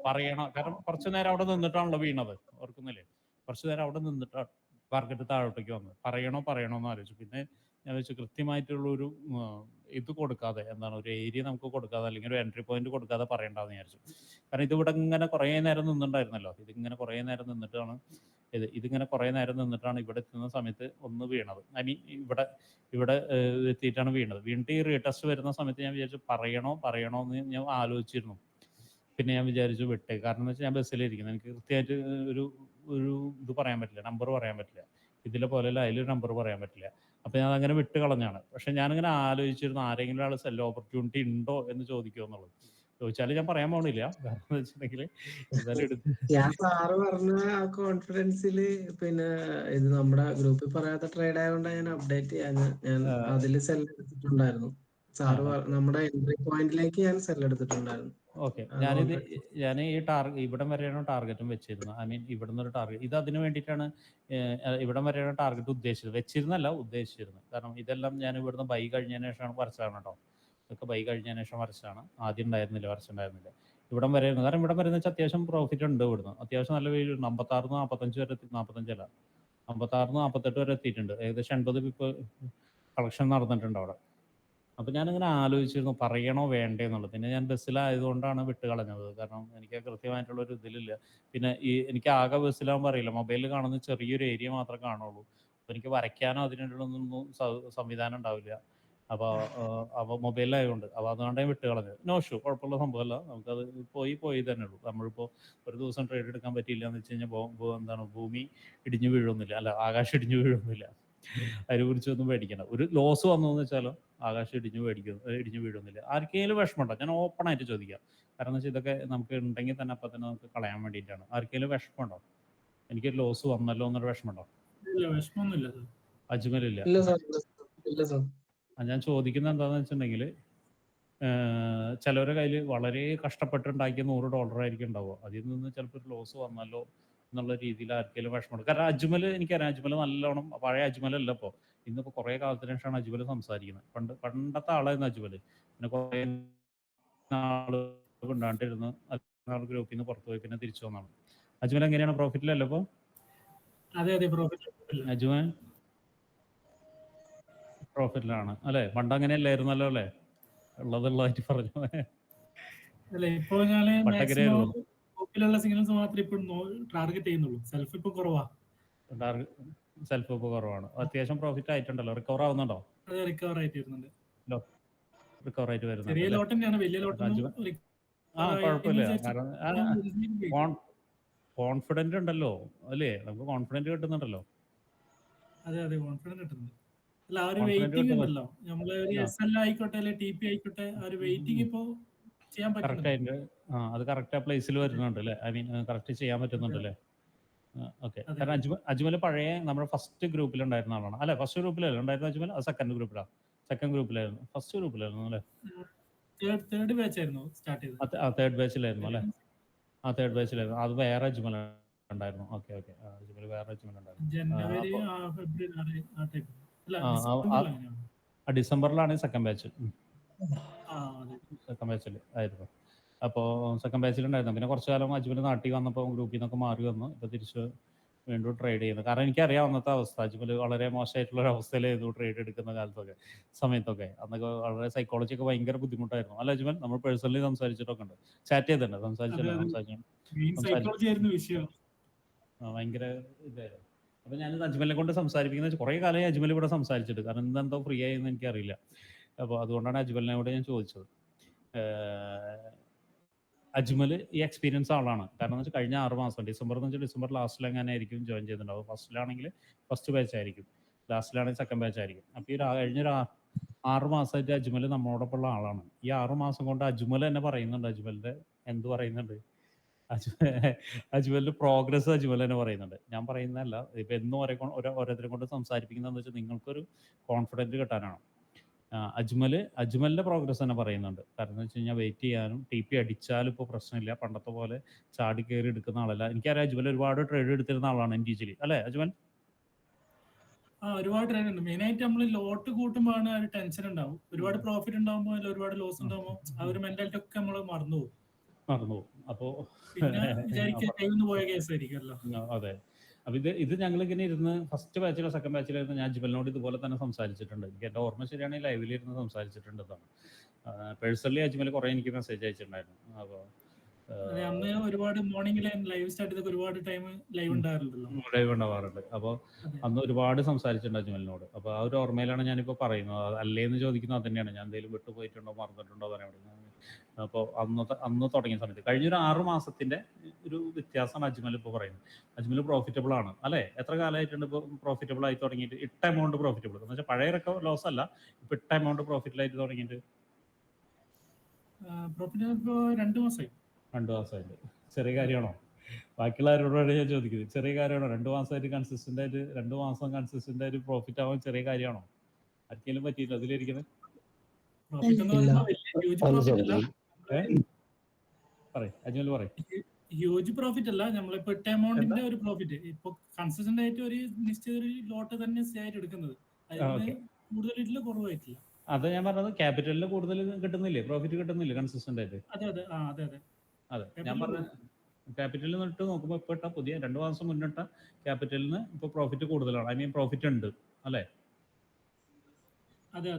പറയണോ. കാരണം കുറച്ചു നേരം അവിടെ നിന്നിട്ടാണല്ലോ വീണത്, ഓർക്കുന്നില്ലേ? കുറച്ചു നേരം അവിടെ നിന്നിട്ടാണ് ടാർഗറ്റ് താഴോട്ടേക്ക് വന്നത്. പറയണോ എന്ന് ആലോചിച്ചു. പിന്നെ ഞാൻ വെച്ചു കൃത്യമായിട്ടുള്ളൊരു ഇത് കൊടുക്കാതെ, എന്താണ്, ഒരു ഏരിയ നമുക്ക് കൊടുക്കാതെ അല്ലെങ്കിൽ ഒരു എൻട്രി പോയിന്റ് കൊടുക്കാതെ പറയണ്ടെന്ന് വിചാരിച്ചു. കാരണം ഇതിവിടെ ഇങ്ങനെ കുറേ നേരം നിന്നിട്ടുണ്ടായിരുന്നല്ലോ. ഇതിങ്ങനെ കുറേ നേരം നിന്നിട്ടാണ് ഇവിടെ എത്തുന്ന സമയത്ത് ഒന്ന് വീണത്. ഐ മീൻ ഇവിടെ എത്തിയിട്ടാണ് വീണത്. വീണിട്ട് ഈ റീടെസ്റ്റ് വരുന്ന സമയത്ത് ഞാൻ വിചാരിച്ചു പറയണോ എന്ന് ഞാൻ ആലോചിച്ചിരുന്നു. പിന്നെ ഞാൻ വിചാരിച്ചു വിട്ടേ. കാരണം എന്ന് വെച്ചാൽ ഞാൻ ബസ്സിലിരിക്കുന്നത്, എനിക്ക് കൃത്യമായിട്ട് ഒരു ഇത് പറയാൻ പറ്റില്ല, നമ്പർ പറയാൻ പറ്റില്ല. ഇതിലെ പോലെയല്ല, അതിലൊരു നമ്പർ പറയാൻ പറ്റില്ല. അപ്പോൾ ഞാൻ അങ്ങനെ വിട്ട് കളഞ്ഞാണ്. പക്ഷെ ഞാനിങ്ങനെ ആലോചിച്ചിരുന്നു ആരെങ്കിലും ആൾ സെൽ ഓപ്പർച്യൂണിറ്റി ഉണ്ടോ എന്ന് ചോദിക്കുമോ എന്നുള്ളത്. ചോദിച്ചാലും ഞാൻ പറയാൻ പോണില്ല. കാരണം എന്ന് വെച്ചിട്ടുണ്ടെങ്കിൽ ഞാൻ സാറ് പറഞ്ഞ ആ കോൺഫിഡൻസില് പിന്നെ ഇത് നമ്മുടെ ഗ്രൂപ്പിൽ പറയാത്ത ട്രേഡ് ആയതുകൊണ്ടാണ് ഞാൻ അപ്ഡേറ്റ് ചെയ്യാൻ. ഞാൻ അതിൽ സെൽ എടുത്തിട്ടുണ്ടായിരുന്നു. സാറ് നമ്മുടെ എൻട്രി പോയിന്റിലേക്ക് ഞാൻ സെൽ എടുത്തിട്ടുണ്ടായിരുന്നു. ഓക്കെ, ഞാൻ ഈ ഇവിടം വരെയാണ് ടാർഗറ്റും വെച്ചിരുന്നത്. ഐ മീൻ ഇവിടുന്ന് ഒരു ടാർഗറ്റ്, ഇത് അതിന് വേണ്ടിയിട്ടാണ് ഇവിടം വരെയാണ് ടാർഗറ്റ് ഉദ്ദേശിച്ചിരുന്നത്. കാരണം ഇതെല്ലാം ഞാൻ ഇവിടുന്ന് ബൈ കഴിഞ്ഞതിന് ശേഷമാണ് വരച്ചതാണ് കേട്ടോ. ഇതൊക്കെ ബൈ കഴിഞ്ഞതിന് ശേഷം വരച്ചാണ്. ആദ്യം വരച്ചുണ്ടായിരുന്നില്ല. ഇവിടം വരെയായിരുന്നു. കാരണം ഇവിടം വരെ എന്ന് വെച്ചാൽ അത്യാവശ്യം പ്രോഫിറ്റ് ഉണ്ട്. ഇവിടുന്ന് അത്യാവശ്യം നല്ല വലിയ 56-45 വരെ 46-48 വരെ എത്തിയിട്ടുണ്ട്. ഏകദേശം 80 ഇപ്പോൾ കളക്ഷൻ നടന്നിട്ടുണ്ട് അവിടെ. അപ്പോൾ ഞാനിങ്ങനെ ആലോചിച്ചിരുന്നു പറയണോ വേണ്ടേ എന്നുള്ളത്. പിന്നെ ഞാൻ ബസ്സിലായതുകൊണ്ടാണ് വിട്ട് കളഞ്ഞത്. കാരണം എനിക്ക് കൃത്യമായിട്ടുള്ളൊരു ഇതിലില്ല. പിന്നെ എനിക്ക് ആകെ ബസ്സിലാകുമ്പോൾ അറിയില്ല, മൊബൈലിൽ കാണുന്ന ചെറിയൊരു ഏരിയ മാത്രമേ കാണുള്ളൂ. അപ്പോൾ എനിക്ക് വരയ്ക്കാനോ അതിനുള്ളൊന്നും സംവിധാനം ഉണ്ടാവില്ല. അപ്പോൾ മൊബൈലിലായതുകൊണ്ട് അതുകൊണ്ടാണ് ഞാൻ വിട്ട് കളഞ്ഞത്. നോ ഇഷ്യൂ, കുഴപ്പമുള്ള സംഭവമല്ല. നമുക്കത് പോയി തന്നെ ഉള്ളൂ. നമ്മളിപ്പോൾ ഒരു ദിവസം ട്രേഡ് എടുക്കാൻ പറ്റിയില്ല എന്ന് വെച്ച് കഴിഞ്ഞാൽ ഭൂമി ഇടിഞ്ഞു വീഴൊന്നുമില്ല, അല്ല ആകാശം ഇടിഞ്ഞു വീഴൊന്നുമില്ല. അതിനെക്കുറിച്ചൊന്നും പേടിക്കണം. ഒരു ലോസ് വന്നു എന്ന് വെച്ചാലോ ആകാശം ഇടിഞ്ഞു വീഴുന്നില്ല. ആർക്കെങ്കിലും വിഷമമുണ്ടോ? ഞാൻ ഓപ്പൺ ആയിട്ട് ചോദിക്കാം. കാരണം എന്ന് വെച്ചാൽ ഇതൊക്കെ നമുക്ക് ഉണ്ടെങ്കിൽ തന്നെ അപ്പം തന്നെ നമുക്ക് കളയാൻ വേണ്ടിയിട്ടാണ്. ആർക്കെങ്കിലും വിഷമമുണ്ടോ? എനിക്ക് ലോസ് വന്നല്ലോ എന്നൊരു വിഷമമുണ്ടോ? അജ്മലില്ല. ഞാൻ ചോദിക്കുന്നത് എന്താണെന്ന് വെച്ചിട്ടുണ്ടെങ്കിൽ ചിലവരുടെ കയ്യിൽ വളരെ കഷ്ടപ്പെട്ടുണ്ടാക്കിയ $100 ആയിരിക്കും ഉണ്ടാവുക. അതിൽ നിന്ന് ചിലപ്പോൾ ഒരു ലോസ് വന്നല്ലോ എന്നുള്ള രീതിയിൽ ആർക്കെങ്കിലും വിഷമമുണ്ട്. കാരണം അജ്മൽ, എനിക്കറിയാം അജ്മൽ നല്ലോണം, പഴയ അജ്മലല്ല ഇപ്പോൾ. ഇന്നിപ്പോൾ കുറേ കാലത്തിന് ശേഷമാണ് അജ്മൽ സംസാരിക്കുന്നത്. പണ്ടത്തെ ആളായിരുന്നു അജ്മൽ. പിന്നെ കുറേ നാൾ ഉണ്ടാണ്ടിരുന്ന് ഗ്രൂപ്പിൽ നിന്ന് പുറത്തു പോയി പിന്നെ തിരിച്ചു വന്നാണ്. അജ്മൽ എങ്ങനെയാണ്, പ്രോഫിറ്റിലല്ലോ ഇപ്പോൾ? അതെ അജ്മൽ പ്രോഫിറ്റിലാണ് അല്ലേ? പണ്ട് അങ്ങനെയല്ലായിരുന്നല്ലോ അല്ലേ? ഉള്ളതായിട്ട് പറഞ്ഞു. അല്ല, ഇപ്പോൾ ഞാൻ ഗ്രൂപ്പിലുള്ള സിഗ്നൽസ് മാത്രമേ ഇപ്പോൾ ടാർഗറ്റ് ചെയ്യുന്നുള്ളൂ. സെൽഫ് ഇപ്പോൾ കുറവാണ്. അത്യാവശ്യം പ്രോഫിറ്റ് ആയിട്ടുണ്ടല്ലോ. റിക്കവർ ആവുന്നുണ്ടോ? അതെ, റിക്കവർ ആയിട്ട് വരുന്നുണ്ട്. റിക്കവർ ആയിട്ട് വരുന്നുണ്ട്. ചെറിയ ലോട്ട് തന്നെയാണ്, വലിയ ലോട്ട് കുഴപ്പമില്ല. കാരണം കോൺഫിഡന്റ് ഉണ്ടല്ലോ അല്ലേ, നമുക്ക് കോൺഫിഡന്റ് കിട്ടുന്നുണ്ടല്ലോ. അതെ കോൺഫിഡന്റ് കിട്ടുന്നുണ്ട്. അല്ല ആ ഒരു വെയിറ്റിംഗ് ഉണ്ടല്ലോ, നമ്മള് ഒരു SL ആയിക്കോട്ടെ അല്ലെ TP ആയിക്കോട്ടെ, ആ ഒരു വെയിറ്റിംഗ് ഇപ്പോ ചെയ്യാൻ പറ്റുന്നുണ്ട്. അത് കറക്റ്റ് ആ പ്ലേസിൽ വരുന്നുണ്ട് അല്ലേ, ഐ മീൻ കറക്റ്റ് ചെയ്യാൻ പറ്റുന്നുണ്ട് അല്ലേ. ഓക്കെ. കാരണം അജ്മൽ പഴയ നമ്മുടെ ഫസ്റ്റ് ഗ്രൂപ്പിലുണ്ടായിരുന്ന ആളാണ് അല്ലെ. ഫസ്റ്റ് ഗ്രൂപ്പിലല്ലേ ഉണ്ടായിരുന്ന അജ്മൽ? സെക്കൻഡ് ഗ്രൂപ്പിലാണ്. സെക്കൻഡ് ഗ്രൂപ്പിലായിരുന്നു, ഫസ്റ്റ് ഗ്രൂപ്പിലായിരുന്നു അല്ലേ. തേർഡ് ബാച്ച് ആയിരുന്നു സ്റ്റാർട്ട് ചെയ്തത്. തേർഡ് ബാച്ചിലായിരുന്നു അല്ലേ. തേർഡ് ബാച്ചിലായിരുന്നു. അത് വേറെ അജ്മൽ ഉണ്ടായിരുന്നു. ഓക്കെ അജ്മൽ വേറെ അജ്മൽ ഉണ്ടായിരുന്നു. ജനുവരി ഫെബ്രുവരി ആ ടൈപ്പ്. ഡിസംബറിലാണ് സെക്കൻഡ് ബാച്ച്. സെക്കൻഡ് ബാച്ചിൽ ആയിരുന്നു. അപ്പോൾ സെക്കൻഡ് ബാച്ചിലുണ്ടായിരുന്നു. പിന്നെ കുറച്ചു കാലം അജ്മൽ നാട്ടിൽ വന്നപ്പോൾ ഗ്രൂപ്പിൽ നിന്നൊക്കെ മാറി വന്നു. ഇപ്പോൾ തിരിച്ച് വീണ്ടും ട്രേഡ് ചെയ്യുന്നത്. കാരണം എനിക്കറിയാം അന്നത്തെ അവസ്ഥ. അജ്മൽ വളരെ മോശമായിട്ടുള്ള ഒരു അവസ്ഥയിലായിരുന്നു ട്രേഡ് എടുക്കുന്ന സമയത്തൊക്കെ. അന്നൊക്കെ വളരെ സൈക്കോളജി ഒക്കെ ഭയങ്കര ബുദ്ധിമുട്ടായിരുന്നു അല്ല അജ്മൽ? നമ്മൾ പേഴ്സണലി സംസാരിച്ചിട്ടൊക്കെ ഉണ്ട്, ചാറ്റ് ചെയ്തിട്ടുണ്ട്, ഭയങ്കര ഇതായിരുന്നു. അപ്പോൾ ഞാൻ അജ്മലിനെ കൊണ്ട് സംസാരിപ്പിക്കുന്നത് കുറേ കാലമായി അജ്മൽ ഇവിടെ സംസാരിച്ചിട്ട്. കാരണം ഇന്നെന്തോ ഫ്രീ ആയെന്ന് എനിക്കറിയില്ല. അപ്പോൾ അതുകൊണ്ടാണ് അജ്മലിനോട് ഞാൻ ചോദിച്ചത്. അജ്മൽ ഈ എക്സ്പീരിയൻസ് ആളാണ്. കാരണം എന്ന് വെച്ചാൽ കഴിഞ്ഞ 6 മാസം ഡിസംബർ ലാസ്റ്റിൽ എങ്ങനെ ആയിരിക്കും ജോയിൻ ചെയ്തിട്ടുണ്ടാവും. ഫസ്റ്റിലാണെങ്കിൽ ഫസ്റ്റ് ബാച്ച് ആയിരിക്കും, ലാസ്റ്റിലാണെങ്കിൽ സെക്കൻഡ് ബാച്ച് ആയിരിക്കും. അപ്പോൾ ഈ കഴിഞ്ഞൊരു 6 മാസമായിട്ട് അജ്മൽ നമ്മളോടൊപ്പം ഉള്ള ആളാണ്. ഈ 6 മാസം കൊണ്ട് അജ്മൽ തന്നെ പറയുന്നുണ്ട്, അജ്മലിന്റെ എന്ത് പറയുന്നുണ്ട്, അജ്മലിന്റെ പ്രോഗ്രസ് അജ്മൽ തന്നെ പറയുന്നുണ്ട്. ഞാൻ പറയുന്നതല്ല, ഇപ്പം എന്നും ഓരോരുത്തരെ കൊണ്ട് സംസാരിപ്പിക്കുന്നതെന്ന് വെച്ചാൽ നിങ്ങൾക്കൊരു കോൺഫിഡൻറ്റ് കിട്ടാനാണ്. അജ്മലിന്റെ പ്രോഗ്രസ് തന്നെ പറയുന്നുണ്ട്. കാരണം എന്ന് വെച്ച് കഴിഞ്ഞാൽ വെയിറ്റ് ചെയ്യാനും TP അടിച്ചാലും ഇപ്പോൾ പ്രശ്നമില്ല, പണ്ടത്തെ പോലെ ചാടി കയറി എടുക്കുന്ന ആളല്ല. എനിക്കറിയാം അജ്മൽ ഒരുപാട് ട്രേഡ് എടുത്തിരുന്ന ആളാണ് ഇൻഡിവിജ്വലി അല്ലേ അജ്മൽ? ഒരുപാട് ട്രേഡ് ഉണ്ട്. മെയിനായിട്ട് നമ്മൾ ലോട്ട് കൂട്ടുമ്പോഴാണ് ആ ഒരു ടെൻഷൻ ഉണ്ടാവും. ഒരുപാട് പ്രോഫിറ്റ് ഉണ്ടാകുമ്പോൾ അതിൽ ഒരുപാട് ലോസ് ഉണ്ടാകുമ്പോൾ ആ ഒരു മെന്റാലിറ്റി ഒക്കെ നമ്മൾ മറന്നു പോകും. അപ്പോൾ പോയ കേസായിരിക്കുമല്ലോ. അതെ. അപ്പോൾ ഇത് ഞങ്ങളിങ്ങനെ ഇരുന്ന് ഫസ്റ്റ് ബാച്ചിലോ സെക്കൻഡ് ബാച്ചിലായിരുന്നു ഞാൻ അജ്മലിനോട് ഇതുപോലെ തന്നെ സംസാരിച്ചിട്ടുണ്ട്. എനിക്ക് എൻ്റെ ഓർമ്മ ശരിയാണെങ്കിൽ ലൈവിലിരുന്ന് സംസാരിച്ചിട്ടുണ്ടെന്നാണ്. പേഴ്സണലി അജ്മൽ കുറേ എനിക്ക് മെസ്സേജ് അയച്ചിട്ടുണ്ടായിരുന്നു. അപ്പോൾ അന്ന് ഒരുപാട് മോർണിംഗിൽ ലൈവ് സ്റ്റാർട്ട് ചെയ്തൊക്കെ ഒരുപാട് ടൈം ലൈവ് ഉണ്ടാവാറുണ്ട്. അപ്പോൾ അന്ന് ഒരുപാട് സംസാരിച്ചിട്ടുണ്ട് അജ്മലിനോട്. അപ്പോൾ ആ ഒരു ഓർമ്മയിലാണ് ഞാനിപ്പോൾ പറയുന്നത്. അല്ലേന്ന് ചോദിക്കുന്നത് അത് തന്നെയാണ്. ഞാൻ എന്തെങ്കിലും വിട്ടുപോയിട്ടുണ്ടോ മറന്നിട്ടുണ്ടോ പറയാൻ. അപ്പോൾ അന്ന് തുടങ്ങിയ സമയത്ത് കഴിഞ്ഞൊരു 6 മാസത്തിന്റെ ഒരു വ്യത്യാസമാണ് അജ്മൽ ഇപ്പോൾ പറയുന്നത്. അജ്മൽ പ്രോഫിറ്റബിൾ ആണ് അല്ലേ? എത്ര കാലമായിട്ടുണ്ട് ഇപ്പോൾ പ്രോഫിറ്റബിൾ ആയി തുടങ്ങിയിട്ട്? ഇട്ട എമൗണ്ട് പ്രോഫിറ്റബിൾ എന്ന് വെച്ചാൽ പഴയ ലോസ് അല്ല, ഇപ്പൊ ഇട്ട എമൗണ്ട് പ്രോഫിറ്റിലായിട്ട് തുടങ്ങിയിട്ട് 2 മാസമായിട്ട്. ചെറിയ കാര്യമാണോ? ബാക്കിയുള്ളവരോടാണ് ഞാൻ ചോദിക്കുന്നത്. ചെറിയ കാര്യമാണോ 2 മാസമായിട്ട് കൺസിസ്റ്റന്റ് ആയിട്ട് 2 മാസം കൺസിസ്റ്റന്റ് ആയിട്ട് പ്രോഫിറ്റ് ആവാൻ ചെറിയ കാര്യമാണോ? ആർക്കെങ്കിലും പറ്റിയില്ല അതിലിരിക്കുന്നത്? അജ്മൽ പറയും. ഹ്യൂജ് പ്രോഫിറ്റ് അല്ല, നമ്മളിപ്പോ ഇട്ട എമൗണ്ടിന്റെ ഒരു പ്രോഫിറ്റ് ഇപ്പൊ കൺസിസ്റ്റന്റ് ആയിട്ട് ഒരു നിശ്ചിത ഒരു ലോട്ട് തന്നെ ആയിട്ട് എടുക്കുന്നത്, കൂടുതലായിട്ടില്ല കുറവായിട്ടില്ല. അത് ഞാൻ പറഞ്ഞത് ക്യാപിറ്റലിന് കൂടുതൽ കിട്ടുന്നില്ലേ, പ്രോഫിറ്റ് കിട്ടുന്നില്ലേ കൺസിസ്റ്റന്റ് ആയിട്ട്? അതെ ഞാൻ പറഞ്ഞ ക്യാപിറ്റലിൽ നിന്ന് ഇട്ട് നോക്കുമ്പോൾ ഇപ്പോൾ ഇട്ട പുതിയ 2 മാസം മുന്നിട്ട ക്യാപിറ്റലിന് ഇപ്പോൾ പ്രോഫിറ്റ് കൂടുതലാണ്. ഐ മീൻ പ്രോഫിറ്റ് ഉണ്ട് അല്ലേ? അതെ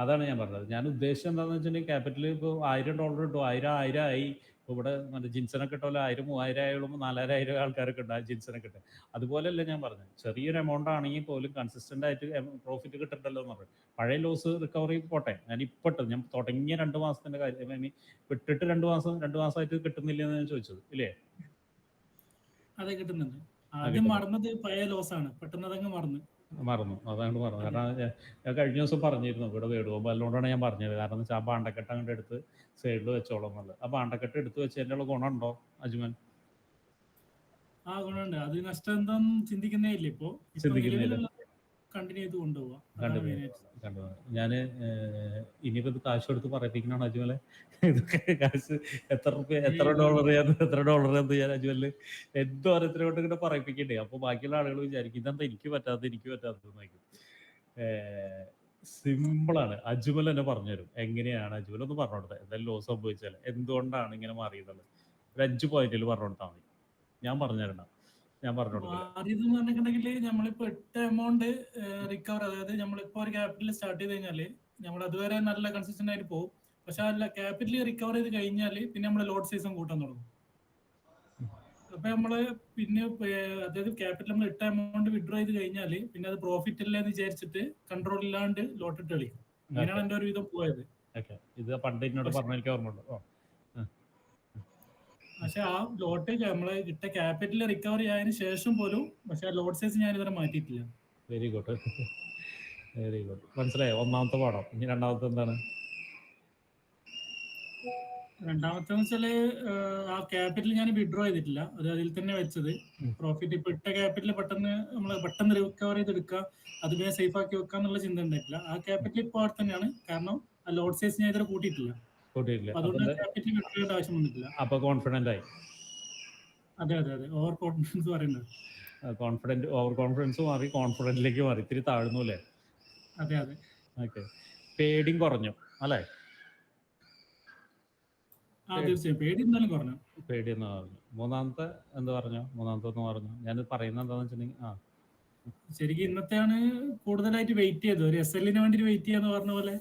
അതാണ് ഞാൻ പറഞ്ഞത്. ഞാൻ ഉദ്ദേശിച്ചത് എന്താണെന്ന് വെച്ചിട്ടുണ്ടെങ്കിൽ ക്യാപിറ്റൽ ഇപ്പോൾ $1000 ഇട്ടു, 1000 ആയി. ഇപ്പോൾ ഇവിടെ ജിൻസനൊക്കെ ഇട്ടോ 1000 3000 ആയുള്ളൂ, 4000 ആൾക്കാരൊക്കെ ഉണ്ട് ജിൻസനൊക്കെ ഇട്ട്. അതുപോലെയല്ല ഞാൻ പറഞ്ഞത്. ചെറിയൊരു എമൗണ്ട് ആണെങ്കിൽ പോലും കൺസിസ്റ്റന്റ് ആയിട്ട് പ്രോഫിറ്റ് കിട്ടണ്ടല്ലോ എന്ന് പറഞ്ഞു. പഴയ ലോസ് റിക്കവറി പോട്ടെ, ഞാൻ തുടങ്ങിയ 2 മാസത്തിന്റെ കാര്യം വിട്ടിട്ട് 2 മാസമായിട്ട് കിട്ടുന്നില്ല എന്ന് ഞാൻ ചോദിച്ചത് ഇല്ലേ? അതെ കിട്ടുന്നുണ്ട്. ആദ്യം മറന്നത് പഴയ ലോസ് ആണ്, പെട്ടെന്ന് അതങ്ങ് മറന്നു. അതാണ് പറഞ്ഞത്. കാരണം ഞാൻ കഴിഞ്ഞ ദിവസം പറഞ്ഞിരുന്നു ഇവിടെ വേടുമ്പോൾ, അതുകൊണ്ടാണ് ഞാൻ പറഞ്ഞത്. കാരണം എന്ന് വെച്ചാൽ ആ പാണ്ടക്കെട്ട് അങ്ങോട്ട് എടുത്ത് സൈഡിൽ വെച്ചോളാം എന്നുള്ളത്. ആ പാണ്ടക്കെട്ട് എടുത്ത് വെച്ചതിനുള്ള ഗുണമുണ്ടോ അജ്മൽ? ഗുണമുണ്ട്. അത് നഷ്ടം എന്താന്ന് ചിന്തിക്കുന്നേ ഇല്ല. ചിന്തിക്കുന്നില്ല, കണ്ടിന്യൂ ചെയ്ത് കൊണ്ടുപോവാം. ഞാൻ ഇനിയിപ്പോൾ ഇത് കാശ് കൊടുത്ത് പറയിപ്പിക്കണോ അജ്മലെ? ഇതൊക്കെ കാശ് എത്ര ഡോളർ എന്ന് ഞാൻ അജ്മലിന് ഓരോരുത്തരെ കൊണ്ട് ഇങ്ങനെ പറയിപ്പിക്കണ്ടേ? അപ്പോൾ ബാക്കിയുള്ള ആളുകൾ വിചാരിക്കും ഇതെന്താ എനിക്ക് പറ്റാത്തതെന്നായിരിക്കും. സിമ്പിളാണ്. അജ്മൽ തന്നെ പറഞ്ഞുതരും എങ്ങനെയാണ്. അജ്മൽ ഒന്ന് പറഞ്ഞു കൊടുത്തത് എന്തായാലും ലോസ് സംഭവിച്ചാൽ എന്തുകൊണ്ടാണ് ഇങ്ങനെ മാറിയതുള്ളത് ഒരു 5 പോയിന്റിൽ പറഞ്ഞു കൊടുത്താൽ മതി. ഞാൻ പറഞ്ഞുതരണം. നമ്മളിപ്പോ ഇട്ട എമൗണ്ട് റിക്കവർ, അതായത് നമ്മളിപ്പോ ഒരു ക്യാപിറ്റൽ സ്റ്റാർട്ട് ചെയ്ത് കഴിഞ്ഞാല് നമ്മൾ അതുവരെ നല്ല കൺസിസ്റ്റന്റ് ആയിട്ട് പോകും. പക്ഷെ അല്ല, ക്യാപിറ്റൽ റിക്കവർ ചെയ്ത് കഴിഞ്ഞാല് പിന്നെ നമ്മള് ലോട്ട് സൈസും കൂട്ടാൻ തുടങ്ങും. അപ്പൊ നമ്മള് പിന്നെ അതായത് ക്യാപിറ്റൽ നമ്മൾ ഇട്ട എമൗണ്ട് വിഡ്രോ ചെയ്ത് കഴിഞ്ഞാല് പിന്നെ അത് പ്രോഫിറ്റ് അല്ല എന്ന് വിചാരിച്ചിട്ട് കൺട്രോൾ ഇല്ലാണ്ട് ലോട്ട് ഇട്ട് കളിക്കും. അങ്ങനെയാണ് എന്റെ ഒരു വിധം പോയത്. ഇത് പണ്ട് എന്നോട് പറഞ്ഞ എനിക്ക് ഓർമ്മയുണ്ട്. പക്ഷെ ആ ലോട്ട് നമ്മള് ഇട്ട ക്യാപിറ്റൽ റിക്കവറി ആയതിനു ശേഷം പോലും പക്ഷെ ആ ലോഡ് സൈസ് ഞാൻ ഇതുവരെ മാറ്റിയിട്ടില്ല. Very good, very good. മനസ്സിലായോ ഒന്നാമത്തെ പാഠം. ഇനി രണ്ടാമത്തെ എന്താണ്? രണ്ടാമത്തെ വെച്ചാല് ആ ക്യാപിറ്റൽ ഞാൻ വിഡ്രോ ചെയ്തിട്ടില്ല, അത് അതിൽ തന്നെ വെച്ചത്. പ്രോഫിറ്റ് ഇപ്പൊ ഇട്ട ക്യാപിറ്റൽ പെട്ടെന്ന് റിക്കവർ ചെയ്തെടുക്കുക, അത് വേഗം സേഫ് ആക്കി വെക്കുക എന്നുള്ള ചിന്ത ഉണ്ടായിട്ടില്ല. ആ ക്യാപിറ്റൽ ഇപ്പോൾ അവിടെ തന്നെയാണ്. കാരണം ആ ലോഡ് സൈസ് ഞാൻ ഇതുവരെ കൂട്ടിയിട്ടില്ല, അതുകൊണ്ട് ക്യാപിറ്റൽ വിഡ്രോ ചെയ്യേണ്ട ആവശ്യം വന്നിട്ടില്ല. അപ്പൊ കോൺഫിഡന്റ് ആയി. അതെ അതെ അതെ, ഓവർ കോൺഫിഡൻസ് പറയുന്നത്. ഓവർ കോൺഫിഡൻസ് മാറി കോൺഫിഡന്റിലേക്ക് മാറി, ഇത്തിരി താഴ്ന്നു അല്ലേ? അതെ അതെ. ഓക്കെ, പേടിയും കുറഞ്ഞു അല്ലേ? തീർച്ചയായും പേടി എന്തായാലും കുറഞ്ഞു. പേടി എന്ന് പറഞ്ഞു. മൂന്നാമത്തെ എന്ത് പറഞ്ഞു? മൂന്നാമത്തെ ഒന്ന് പറഞ്ഞു. ഞാൻ പറയുന്നത് എന്താണെന്ന് വെച്ചിട്ടുണ്ടെങ്കിൽ ശരിക്കും ഇന്നത്തെയാണ് കൂടുതലായിട്ട് വെയിറ്റ് ചെയ്തത്. ഒരു SL വേണ്ടി വെയിറ്റ് ചെയ്യാന്ന് പറഞ്ഞ പോലെ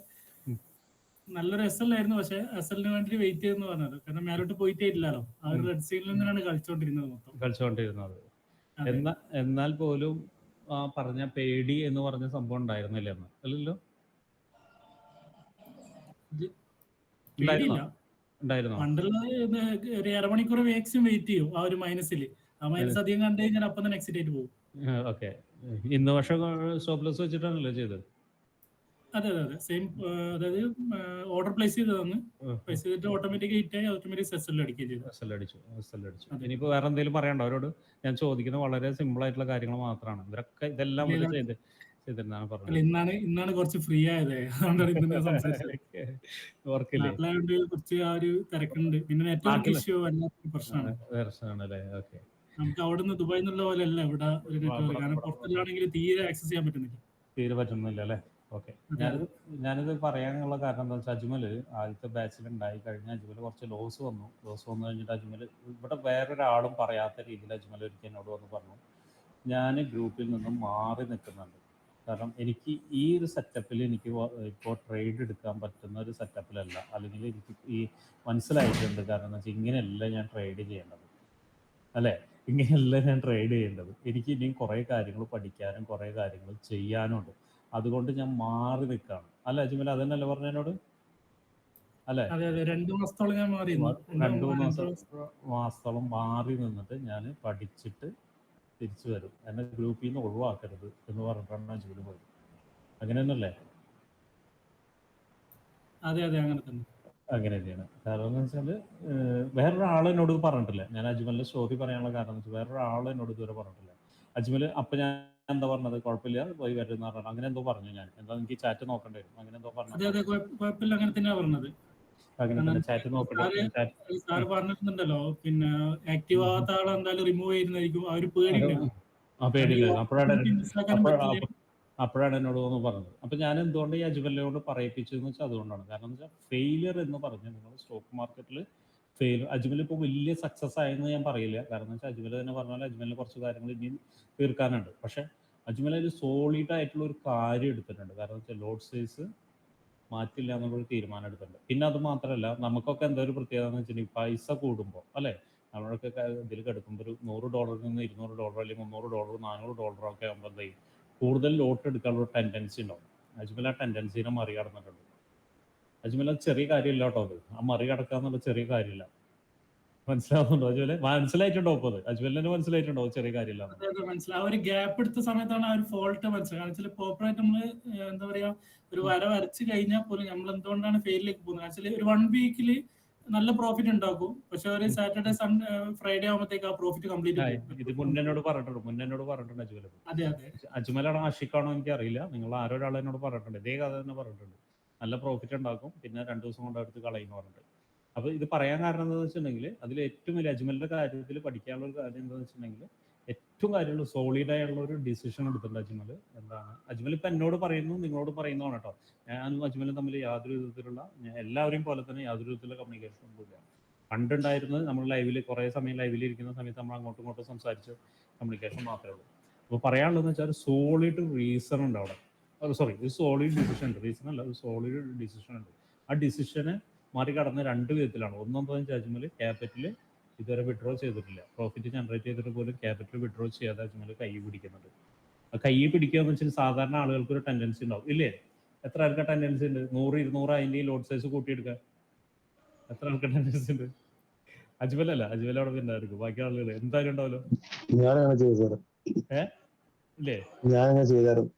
നല്ലൊരു SL ആയിരുന്നു, പക്ഷെ SL വേണ്ടി വെയിറ്റ് ചെയ്തെന്ന് പറഞ്ഞത്. കാരണം മേലോട്ട് പോയിട്ടേ ഇല്ലല്ലോ, ആ ഒരു റെഡ് സൈഡിൽ നിന്നാണ് കളിച്ചുകൊണ്ടിരുന്നത്. എന്നാൽ പോലും പറഞ്ഞ പേടി എന്ന് പറഞ്ഞ സംഭവം ഉണ്ടായിരുന്നില്ല എന്ന് അല്ലല്ലോ? പണ്ടുള്ള ഒരു അരമണിക്കൂർ മാക്സിമം വെയിറ്റ് ചെയ്യും ആ ഒരു മൈനസിൽ. ആ മൈനസ് അധികം കണ്ടു കഴിഞ്ഞാൽ അപ്പം തന്നെ എക്സിറ്റ് ആയിട്ട് പോകും. ഓക്കെ, ഇന്ന് പക്ഷെ സ്റ്റോപ്പ് ലോസ് വെച്ചിട്ടാണല്ലോ ചെയ്തത്? അതെ അതെ അതെ, സെയിം. അതായത് ഓർഡർ പ്ലേസ് ചെയ്തതാണ്, പ്ലേസ് ചെയ്തിട്ട് ഓട്ടോമാറ്റിക് ഹിറ്റ് ആയി ഓട്ടോമാറ്റിക് SL അടിച്ചു. ഇനിയിപ്പോ വേറെ എന്തെങ്കിലും പറയണ്ടോ അവരോട്? ഞാൻ ചോദിക്കുന്ന വളരെ സിമ്പിൾ ആയിട്ടുള്ള കാര്യങ്ങൾ മാത്രമാണ്. ഇതെല്ലാം ചെയ്തിരുന്നാണ് പറഞ്ഞത്. ഇന്നാണ് കുറച്ച് ഫ്രീ ആയത്, അതുകൊണ്ടാണ് സംസാരിച്ചത്. കുറച്ച് ആ ഒരു തിരക്കുണ്ട്, പിന്നെ നെറ്റ്വർക്ക് ഇഷ്യൂ വല്ലാത്തൊരു പ്രശ്നമാണ്. നമുക്ക് അവിടെ നിന്ന് ദുബായിൽ നിന്നുള്ള പോലെ അല്ല ഇവിടെ ഒരു നെറ്റ്വർക്ക്, കാരണം പുറത്തുള്ളാണെങ്കിൽ തീരെ ആക്സസ് ചെയ്യാൻ പറ്റുന്നില്ല അല്ലേ? ഓക്കെ, ഞാനിത് പറയാനുള്ള കാരണം എന്താ വെച്ചാൽ അജ്മല് ആദ്യത്തെ ബാച്ചിൽ ഉണ്ടായി കഴിഞ്ഞാൽ അജ്മല് കുറച്ച് ലോസ് വന്നു കഴിഞ്ഞിട്ട് അജ്മല് ഇവിടെ വേറൊരാളും പറയാത്ത രീതിയിൽ അജ്മൽ ഒരിക്കൽ എന്നോട് വന്ന് പറഞ്ഞു, ഞാൻ ഗ്രൂപ്പിൽ നിന്നും മാറി നിൽക്കുന്നുണ്ട്. കാരണം എനിക്ക് ഈ ഒരു സെറ്റപ്പിൽ എനിക്ക് ഇപ്പോൾ ട്രേഡ് എടുക്കാൻ പറ്റുന്ന ഒരു സെറ്റപ്പിലല്ല, അല്ലെങ്കിൽ എനിക്ക് ഈ മനസ്സിലായിട്ടുണ്ട്. കാരണം എന്ന് വെച്ചാൽ ഇങ്ങനെയല്ല ഞാൻ ട്രേഡ് ചെയ്യേണ്ടത്, അല്ലേ? ഇങ്ങനെയല്ല ഞാൻ ട്രേഡ് ചെയ്യേണ്ടത്. എനിക്ക് ഇനിയും കുറേ കാര്യങ്ങൾ പഠിക്കാനും കുറേ കാര്യങ്ങൾ ചെയ്യാനും ഉണ്ട്. അതുകൊണ്ട് ഞാൻ മാറി നിൽക്കുകയാണ്. അല്ല അജ്മൽ, അതന്നെയല്ലേ പറഞ്ഞ എന്നോട്? അല്ലേ? 2 മാസത്തോളം ഞാൻ മാറി. 2 മാസത്തോളം മാറി നിന്നിട്ട് ഞാൻ പഠിച്ചിട്ട് തിരിച്ചു വരും, എന്നെ ഗ്രൂപ്പിൽ നിന്ന് ഒഴിവാക്കരുത് എന്ന് പറഞ്ഞിട്ടാണ് അജ്മൽ പോയത്. അങ്ങനെ തന്നെയല്ലേ? അതെ അതെ, അങ്ങനെ തന്നെ. അങ്ങനെ തന്നെയാണ്. കാരണം എന്ന് വെച്ചാൽ വേറൊരാൾ എന്നോട് പറഞ്ഞിട്ടില്ല. ഞാൻ അജ്മലിന്റെ സ്റ്റോറി പറയാനുള്ള കാരണം എന്ന് വെച്ചാൽ വേറൊരാൾ എന്നോട് ഇതുവരെ പറഞ്ഞിട്ടില്ല. അജ്മൽ അപ്പം ഞാൻ എന്താ പറഞ്ഞത്, കുഴപ്പമില്ല പോയി വരുന്ന പറഞ്ഞത്, അങ്ങനെ എന്തോ പറഞ്ഞു. ഞാൻ എന്താ എനിക്ക് ചാറ്റ് നോക്കേണ്ടി വരും, അങ്ങനെ എന്തോ പറഞ്ഞു. അങ്ങനെ തന്നെയാ പറഞ്ഞത്. അങ്ങനെ ചാറ്റ് നോക്കണ്ട. സാർ പറഞ്ഞിട്ടുണ്ടല്ലോ, പിന്നെ ആക്റ്റീവ് ആവാത്ത ആളെ എന്തായാലും റിമൂവ് ചെയ്യുന്നതായിരിക്കും, ആ ഒരു പേടിയില്ല. അപ്പോഴാണ് എന്നോട് ഒന്ന് പറഞ്ഞത്. അപ്പം ഞാൻ എന്തുകൊണ്ട് ഈ അജ്മലിനോട് പറയിപ്പിച്ചതെന്ന് വെച്ചാൽ അതുകൊണ്ടാണ്. കാരണം എന്ന് വെച്ചാൽ ഫെയിലിയർ എന്ന് പറഞ്ഞാൽ നിങ്ങൾ സ്റ്റോക്ക് മാർക്കറ്റിൽ അജ്മൽ ഇപ്പോൾ വലിയ സക്സസ് ആയെന്ന് ഞാൻ പറയില്ല. കാരണം എന്ന് വെച്ചാൽ അജ്മൽ തന്നെ പറഞ്ഞാൽ അജ്മലിന് കുറച്ച് കാര്യങ്ങൾ ഇനിയും തീർക്കാനുണ്ട്. പക്ഷെ അജ്മൽ അതിൽ സോളിഡ് ആയിട്ടുള്ള ഒരു കാര്യം എടുത്തിട്ടുണ്ട്. കാരണം എന്ന് വെച്ചാൽ ലോഡ് സൈസ് മാറ്റില്ല എന്നുള്ളൊരു തീരുമാനം എടുത്തിട്ടുണ്ട്. പിന്നെ അത് മാത്രമല്ല, നമുക്കൊക്കെ എന്താ ഒരു പ്രത്യേകത എന്ന് വെച്ചിട്ടുണ്ടെങ്കിൽ പൈസ കൂടുമ്പോൾ, അല്ലേ, നമ്മളൊക്കെ ഇതിൽ കിടക്കുമ്പോൾ ഒരു $100 നിന്ന് $200 അല്ലെങ്കിൽ $300 $400 ഒക്കെ ആകുമ്പോൾ എന്താ കൂടുതൽ ലോട്ട് എടുക്കാനുള്ള ഒരു ടെൻഡൻസി ഉണ്ടാവും. അജ്മൽ ആ ടെൻഡൻസിനെ മറികടന്നിട്ടുണ്ട്. അജ്മൽ അത് ചെറിയ കാര്യമില്ല കേട്ടോ, അത് ആ മറികടക്കുക എന്നുള്ള ചെറിയ കാര്യമില്ല. മനസ്സിലാവുന്നുണ്ടോ അജ്മലെ? മനസ്സിലായിട്ടുണ്ടോ? ഇപ്പോൾ അജ്മലിനെ മനസ്സിലായിട്ടുണ്ടോ? ചെറിയ കാര്യമില്ല. മനസ്സിലാവും. ഒരു ഗ്യാപ്പ് എടുത്ത സമയത്താണ് ആ ഒരു ഫോൾട്ട് മനസ്സിലാവുക. പ്രോപ്പറായിട്ട് നമ്മള് എന്താ പറയാ, ഒരു വര വരച്ച് കഴിഞ്ഞാൽ പോലും നമ്മൾ എന്തുകൊണ്ടാണ് ഫെയിലിലേക്ക് പോകുന്നത്? ആക്ച്വലി ഒരു 1 വീക്കിൽ നല്ല പ്രോഫിറ്റ് ഉണ്ടാക്കും, പക്ഷെ ഒരു സാറ്റർഡേ ഫ്രൈഡേ ആകുമ്പോഴത്തേക്ക് ആ പ്രോഫിറ്റ് കംപ്ലീറ്റ് ആയി. ഇത് മുന്നോട് പറഞ്ഞിട്ടുണ്ട് അജ്മൽ. അതെ അതെ, അജ്മലാണോ ആഷിഖാണോ എനിക്ക് അറിയില്ല, നിങ്ങൾ ആരോ ഒരാൾ എന്നോട് പറഞ്ഞിട്ടുണ്ട്, ഇതേ കഥ തന്നെ പറഞ്ഞിട്ടുണ്ട്. നല്ല പ്രോഫിറ്റ് ഉണ്ടാക്കും, പിന്നെ 2 ദിവസം കൊണ്ട് അടുത്ത് കളയുന്നു പറഞ്ഞിട്ട്. അപ്പോൾ ഇത് പറയാൻ കാരണം എന്താണെന്ന് വെച്ചിട്ടുണ്ടെങ്കിൽ അതിൽ ഏറ്റവും വലിയ അജ്മലിന്റെ കാര്യത്തിൽ പഠിക്കാനുള്ള ഒരു കാര്യം എന്താണെന്ന് വെച്ചിട്ടുണ്ടെങ്കിൽ ഏറ്റവും കാര്യമുള്ള സോളിഡായുള്ള ഒരു ഡിസിഷൻ എടുത്തിട്ടുണ്ട് അജ്മൽ. എന്താണ് അജ്മൽ ഇപ്പം എന്നോട് പറയുന്നു, നിങ്ങളോട് പറയുന്നതാണ് കേട്ടോ. ഞാനും അജ്മലും തമ്മിൽ യാതൊരു വിധത്തിലുള്ള, എല്ലാവരെയും പോലെ തന്നെ യാതൊരു വിധത്തിലുള്ള കമ്മ്യൂണിക്കേഷൻ ഒന്നുമില്ല. പണ്ടുണ്ടായിരുന്നത് നമ്മൾ ലൈവിൽ കുറേ സമയം ലൈവിൽ ഇരിക്കുന്ന സമയത്ത് നമ്മൾ അങ്ങോട്ടും ഇങ്ങോട്ടും സംസാരിച്ച് കമ്മ്യൂണിക്കേഷൻ മാത്രമേ ഉള്ളൂ. അപ്പോൾ പറയാനുള്ളതെന്ന് വെച്ചാൽ ഒരു സോളിഡ് റീസൺ ഉണ്ട് അവിടെ. ഒരു സോളിഡ് ഡിസിഷൻ ഉണ്ട്, റീസൺ അല്ല, ഒരു സോളിഡ് ഡിസിഷൻ ഉണ്ട്. ആ ഡിസിഷന് മറികടന്ന് 2 വിധത്തിലാണ്. ഒന്നെന്താ വെച്ചാൽ അജ്മൽ ക്യാപിറ്റൽ ഇതുവരെ വിഡ്രോ ചെയ്തിട്ടില്ല. പ്രോഫിറ്റ് ജനറേറ്റ് ചെയ്തിട്ട് പോലും ക്യാപിറ്റൽ വിഡ്രോ ചെയ്യാതെ അജ്മൽ കൈ പിടിക്കുന്നുണ്ട്. ആ കൈ പിടിക്കുക എന്ന് വെച്ചാൽ സാധാരണ ആളുകൾക്ക് ഒരു ടെൻഡൻസി ഉണ്ടാവും, ഇല്ലേ? എത്ര ആൾക്ക് ടെൻഡൻസി ഉണ്ട്? 100 200 അതിൻ്റെ ലോഡ് സൈസ് കൂട്ടിയെടുക്കുക. എത്ര ആൾക്ക് ടെൻഡൻസി ഉണ്ട്? അജ്മലല്ല, അജ്മലോടെ പിന്നെ ആയിരിക്കും ബാക്കി ആളുകൾ എന്തായാലും ഉണ്ടാവല്ലോ. ഞാനങ്ങനെ ചെയ്തു സാർ, ഇല്ലേ? ഞാനങ്ങനെ ചെയ്തായിരുന്നു.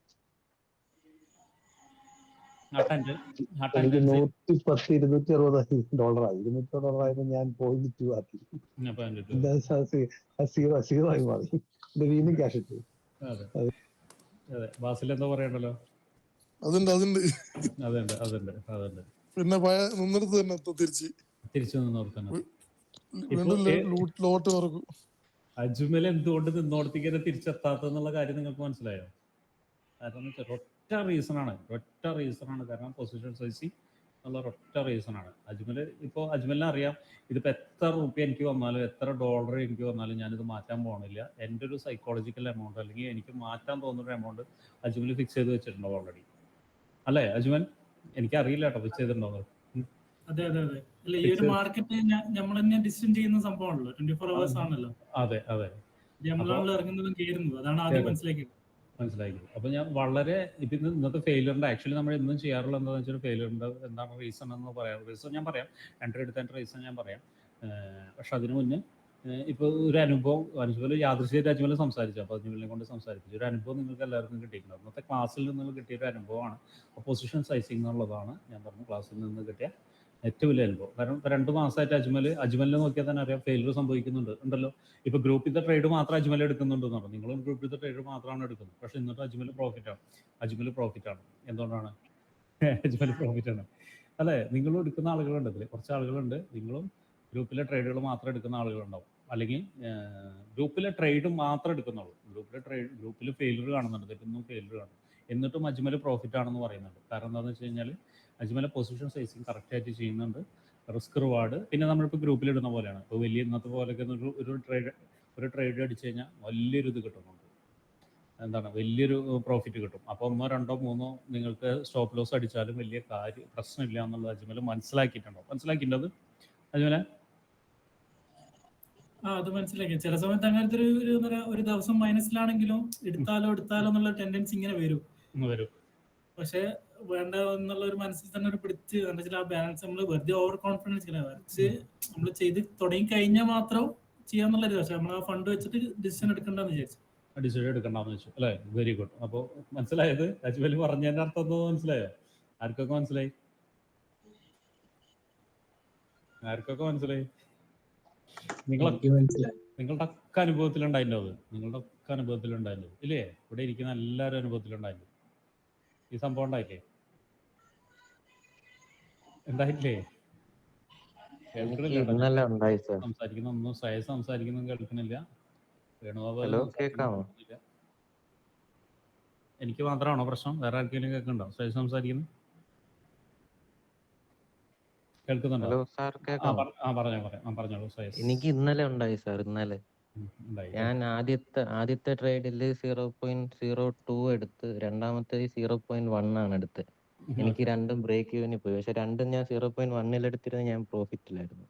$110 എനിക്ക് $110-260 $260 ഞാൻ പോയിന്റ് ആക്കി. സീറോ ആയി മാറി. വീണ്ടും ക്യാഷ് ഇട്ടു. അതെ, ബാസിൽ എന്താ പറയണ്ടല്ലോ? അതുണ്ട്. പിന്നെ നിന്നിടത്ത് തന്നെ തിരിച്ചു നിന്നോർത്തന്നെ. ലോട്ട് തുറക്കും. അജ്മൽ എന്തുകൊണ്ട് നിന്നോടത്തേക്ക് തിരിച്ചെത്താത്തെന്നുള്ള കാര്യം നിങ്ങൾക്ക് മനസ്സിലായോ? കാരണം ഒറ്റ റീസണാണ്. കാരണം പൊസിഷൻ സൈസിങ് എന്നുള്ള ഒറ്റ റീസണാണ്. അജ്മലിനെ അറിയാം, ഇതിപ്പോൾ എത്ര റുപ്യ എനിക്ക് വന്നാലും എത്ര ഡോളർ എനിക്ക് വന്നാലും ഞാനിത് മാറ്റാൻ പോകണില്ല. എൻ്റെ ഒരു സൈക്കോളജിക്കൽ എമൗണ്ട് അല്ലെങ്കിൽ എനിക്ക് മാറ്റാൻ തോന്നുന്ന എമൗണ്ട് അജ്മൽ ഫിക്സ് ചെയ്ത് വെച്ചിട്ടുണ്ടോ ഓൾറെഡി? അല്ലേ അജ്മൽ? എനിക്കറിയില്ല കേട്ടോ ഫിക്സ് ചെയ്തിട്ടുണ്ടോ. അതെ. അല്ല, ഈ ഒരു മാർക്കറ്റ് നമ്മൾ തന്നെ ഡിസിഷൻ ചെയ്യുന്ന സംഭവമാണല്ലോ, 24 hours ആണല്ലോ. അതെ. നമ്മളാണല്ലോ ഇറങ്ങുന്നതും കയറുന്നതും. അതാണ് ആദ്യം മനസ്സിലാക്കിയത്. അപ്പോൾ ഞാൻ വളരെ ഇന്നത്തെ ഫെയിലിയറിൻ്റെ ആക്ച്വലി നമ്മൾ എന്നും ചെയ്യാറുള്ള എന്താണെന്ന് വെച്ചാൽ ഫെയിലിയറിൻ്റെ എന്താണ് റീസൺ എന്ന് പറയാം. റീസൺ ഞാൻ പറയാം, എൻട്രി എടുത്തതിൻ്റെ റീസൺ ഞാൻ പറയാം. പക്ഷെ അതിന് മുന്നേ ഇപ്പോൾ ഒരു അനുഭവം അജ്മൽ യാദൃശ്ചിക അജ്മൽ സംസാരിച്ചു. അപ്പോൾ അജ്മലിനെ കൊണ്ട് സംസാരിച്ചു. ഒരു അനുഭവം നിങ്ങൾക്ക് എല്ലാവർക്കും കിട്ടിയിട്ടുണ്ട്. അന്നത്തെ ക്ലാസ്സിൽ നിന്ന് കിട്ടിയൊരു അനുഭവമാണ് പൊസിഷൻ സൈസിങ് എന്നുള്ളതാണ് ഞാൻ പറഞ്ഞു ക്ലാസ്സിൽ നിന്ന് കിട്ടിയ ഏറ്റവും വലിയ അനുഭവം. കാരണം 2 മാസമായിട്ട് അജ്മലിനെ നോക്കിയാൽ തന്നെ അറിയാം ഫെയിലിയർ സംഭവിക്കുന്നുണ്ടല്ലോ. ഇപ്പോൾ ഗ്രൂപ്പിലത്തെ ട്രേഡ് മാത്രം അജ്മൽ എടുക്കുന്നുണ്ടെന്ന് പറഞ്ഞു. നിങ്ങളും ഗ്രൂപ്പിലത്തെ ട്രേഡ് മാത്രമാണ് എടുക്കുന്നത്. പക്ഷെ എന്നിട്ട് അജ്മൽ പ്രോഫിറ്റാണ്. എന്തുകൊണ്ടാണ് അജ്മൽ പ്രോഫിറ്റാണ്? അല്ലേ? നിങ്ങളും എടുക്കുന്ന ആളുകളുണ്ട്, ഇതിൽ കുറച്ച് ആളുകളുണ്ട്. നിങ്ങളും ഗ്രൂപ്പിലെ ട്രേഡുകൾ മാത്രം എടുക്കുന്ന ആളുകളുണ്ടാവും, അല്ലെങ്കിൽ ഗ്രൂപ്പിലെ ട്രേഡ് മാത്രം എടുക്കുന്നുള്ളൂ. ഗ്രൂപ്പിൽ ഫെയിലിയർ കാണുന്നുണ്ട്, തെറ്റൊന്നും ഫെയിലിയർ കാണും. എന്നിട്ടും അജ്മൽ പ്രോഫിറ്റ് ആണെന്ന് പറയുന്നുണ്ട്. കാരണം എന്താണെന്ന് വെച്ച് കഴിഞ്ഞാൽ അജ്മൽ പൊസിഷൻ സൈസിങ് കറക്റ്റായിട്ട് ചെയ്യുന്നുണ്ട്. റിസ്ക് റിവാർഡ് പിന്നെ നമ്മളിപ്പോൾ ഗ്രൂപ്പിൽ ഇടുന്ന പോലെയാണ്. ഇപ്പോൾ വലിയ ഇന്നത്തെ പോലെയൊക്കെ ഒരു ട്രേഡ് അടിച്ചു കഴിഞ്ഞാൽ വലിയൊരു ഇത് കിട്ടുന്നുണ്ട്. വലിയൊരു പ്രോഫിറ്റ് കിട്ടും. അപ്പോൾ 1, 2, 3 നിങ്ങൾക്ക് സ്റ്റോപ്പ് ലോസ് അടിച്ചാലും വലിയ പ്രശ്നമില്ല എന്നുള്ളത് അജ്മൽ മനസ്സിലാക്കിയിട്ടുണ്ടോ അജ്മലെ? അത് മനസ്സിലാക്കി. ചില സമയത്ത് അങ്ങനത്തെ ഒരു ദിവസം മൈനസിലാണെങ്കിലും എടുത്താലോ എന്നുള്ള ടെൻഡൻസി ഇങ്ങനെ വരും. പക്ഷെ വേണ്ട എന്നുള്ള ഒരു മനസ്സിൽ തന്നെ ഒരു പിടിച്ച് എന്താ ആ ബാലൻസ് നമ്മൾ വെറുതെ ഓവർ കോൺഫിഡൻസ് വരച്ച് നമ്മൾ ചെയ്ത് തുടങ്ങി കഴിഞ്ഞാൽ മാത്രം ചെയ്യാന്നുള്ളൊരു. പക്ഷെ നമ്മൾ ആ ഫണ്ട് വെച്ചിട്ട് ഡിസിഷൻ എടുക്കണ്ടെന്ന് വെച്ചു അല്ലേ? Very good. അപ്പോൾ മനസ്സിലായത് അജ്മൽ പറഞ്ഞതിന്റെ അർത്ഥം എന്തോ മനസ്സിലായോ? ആർക്കൊക്കെ മനസ്സിലായി? നിങ്ങളുടെ ഒക്കെ അനുഭവത്തിലുണ്ടായിരുന്നു ഇല്ലേ? ഇവിടെ ഇരിക്കുന്ന എല്ലാവരും അനുഭവത്തിലുണ്ടായിരുന്നു. ഈ സംഭവം ഉണ്ടായില്ലേ? സംസാരിക്കുന്നൊന്നും ശ്രേയസ് സംസാരിക്കുന്നതും കേൾക്കുന്നില്ല. എനിക്ക് മാത്രമാണോ പ്രശ്നം? വേറെ ആർക്കെങ്കിലും കേൾക്കുന്നുണ്ടോ? ശ്രേയസ് സംസാരിക്കുന്നു കേൾക്കുന്നുണ്ടോ? പറഞ്ഞോളൂ ശ്രേയസ്. എനിക്ക് ഇന്നലെ ഉണ്ടായി സാർ. ഞാൻ ആദ്യത്തെ ട്രേഡിൽ 0.02 എടുത്ത്, രണ്ടാമത്തെ 0.1 ആണ് എടുത്ത്. എനിക്ക് രണ്ടും ബ്രേക്ക് ഈവനിൽ പോയി. പക്ഷെ രണ്ടും ഞാൻ 0.1 എടുത്തിരുന്ന ഞാൻ പ്രോഫിറ്റിലായിരുന്നു.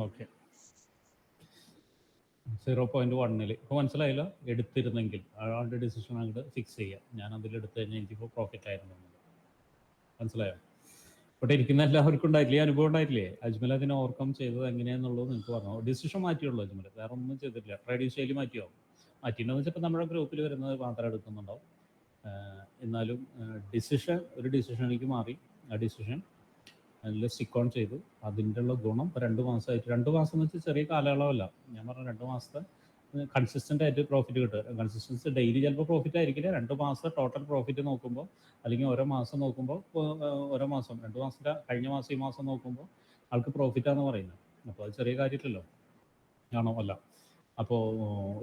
ഓക്കെ, 0.1 ഇപ്പോൾ മനസ്സിലായല്ലോ. എടുത്തിരുന്നെങ്കിൽ ആളുടെ ഡിസിഷൻ അങ്ങോട്ട് ഫിക്സ് ചെയ്യുക. ഞാൻ അതിലെടുത്ത് കഴിഞ്ഞാൽ എനിക്കിപ്പോൾ പ്രോഫിറ്റ് ആയിരുന്നു. മനസ്സിലായോ? ഇവിടെ ഇരിക്കുന്ന എല്ലാവർക്കും ഉണ്ടായിട്ടില്ലേ അനുഭവം? ഉണ്ടായിട്ടില്ലേ? അജ്മൽ അതിനെ ഓവർകം ചെയ്തത് എങ്ങനെയാണെന്നുള്ളത് നിങ്ങൾക്ക് പറഞ്ഞു. ഡിസിഷൻ മാറ്റിയുള്ളൂ അജ്മൽ, വേറെ ഒന്നും ചെയ്തിട്ടില്ല. ട്രേഡിംഗ് ശൈലി മാറ്റിയിട്ടുണ്ടെന്ന് വെച്ചാൽ നമ്മുടെ ഗ്രൂപ്പിൽ വരുന്നത് മാത്രം എടുക്കുന്നുണ്ടാവും. എന്നാലും ഒരു ഡിസിഷനിലേക്ക് മാറി. ആ ഡിസിഷൻ അതിൽ സ്റ്റിക്ക് ഓൺ ചെയ്തു. അതിൻ്റെ ഉള്ള ഗുണം 2 മാസമായിട്ട്, 2 മാസം എന്ന് വെച്ചാൽ ചെറിയ കാലയളവല്ല. ഞാൻ പറഞ്ഞ 2 മാസത്തെ കൺസിസ്റ്റൻ്റ് ആയിട്ട് പ്രോഫിറ്റ് കിട്ടുക. കൺസിസ്റ്റൻസി ഡെയിലി ചിലപ്പോൾ പ്രോഫിറ്റ് ആയിരിക്കില്ല. 2 മാസം ടോട്ടൽ പ്രോഫിറ്റ് നോക്കുമ്പോൾ, അല്ലെങ്കിൽ ഓരോ മാസം നോക്കുമ്പോൾ, ഓരോ മാസം 2 മാസത്തെ കഴിഞ്ഞ മാസം ഈ മാസം നോക്കുമ്പോൾ ആൾക്ക് പ്രോഫിറ്റാന്ന് പറയുന്നത്. അപ്പോൾ അത് ചെറിയ കാര്യമില്ലല്ലോ, ആണോ? അല്ല. അപ്പോൾ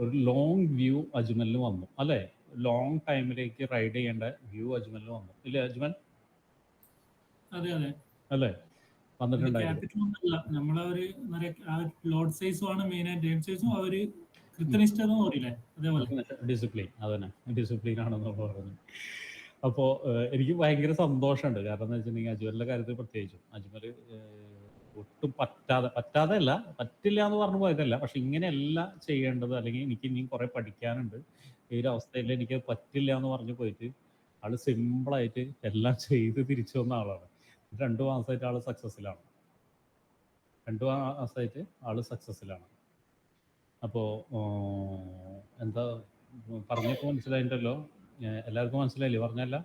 ഒരു ലോങ് വ്യൂ അജ്മലിന് വന്നു അല്ലേ? ലോങ് ടൈമിലേക്ക് റൈഡ് ചെയ്യേണ്ട വ്യൂ അജ്മലിന് വന്നു ഇല്ലേ അജ്മൽ? അല്ലേ? വന്നിട്ടുണ്ടായിരുന്നു. ഡിസിപ്ലിൻ, അതന്നെ ഡിസിപ്ലിൻ ആണെന്ന് പറഞ്ഞു. അപ്പോൾ എനിക്ക് ഭയങ്കര സന്തോഷമുണ്ട്. കാരണം എന്താ വെച്ചിട്ടുണ്ടെങ്കിൽ അജ്മലിൻ്റെ കാര്യത്തിൽ പ്രത്യേകിച്ചും അജ്മൽ ഒട്ടും പറ്റില്ല എന്ന് പറഞ്ഞു പോയതല്ല. പക്ഷെ ഇങ്ങനെയല്ല ചെയ്യേണ്ടത്, അല്ലെങ്കിൽ എനിക്ക് ഇനിയും കുറേ പഠിക്കാനുണ്ട്, ഈ ഒരു അവസ്ഥയിൽ എനിക്ക് പറ്റില്ല എന്ന് പറഞ്ഞു പോയിട്ട് ആള് സിമ്പിളായിട്ട് എല്ലാം ചെയ്ത് തിരിച്ചു വന്ന ആളാണ്. 2 മാസമായിട്ട് ആള് സക്സസ്സിലാണ്. രണ്ടും ആസായിട്ട് ആൾ സക്സസ്സിലാണ്. അപ്പോൾ എന്താ പറഞ്ഞപ്പോൾ മനസ്സിലായിട്ടല്ലോ, എല്ലാവർക്കും മനസ്സിലായില്ലേ പറഞ്ഞല്ല?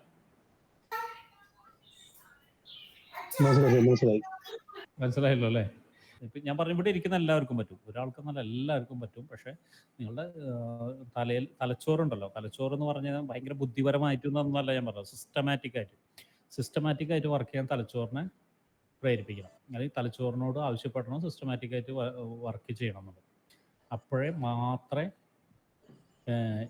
മനസ്സിലായല്ലോ അല്ലേ? ഇപ്പം ഞാൻ പറഞ്ഞ ഇവിടെ ഇരിക്കുന്ന എല്ലാവർക്കും പറ്റും, ഒരാൾക്കെന്നല്ല എല്ലാവർക്കും പറ്റും. പക്ഷേ നിങ്ങളുടെ തലച്ചോറുണ്ടല്ലോ, തലച്ചോറ് എന്ന് പറഞ്ഞാൽ ഭയങ്കര ബുദ്ധിപരമായിട്ടൊന്നല്ല ഞാൻ പറഞ്ഞത്, സിസ്റ്റമാറ്റിക്കായിട്ട് വർക്ക് ചെയ്യാൻ തലച്ചോറിനെ പ്രേരിപ്പിക്കണം. അല്ലെങ്കിൽ തലച്ചോറിനോട് ആവശ്യപ്പെടണം സിസ്റ്റമാറ്റിക്കായിട്ട് വർക്ക് ചെയ്യണം എന്നുള്ളത്. അപ്പോഴേ മാത്രമേ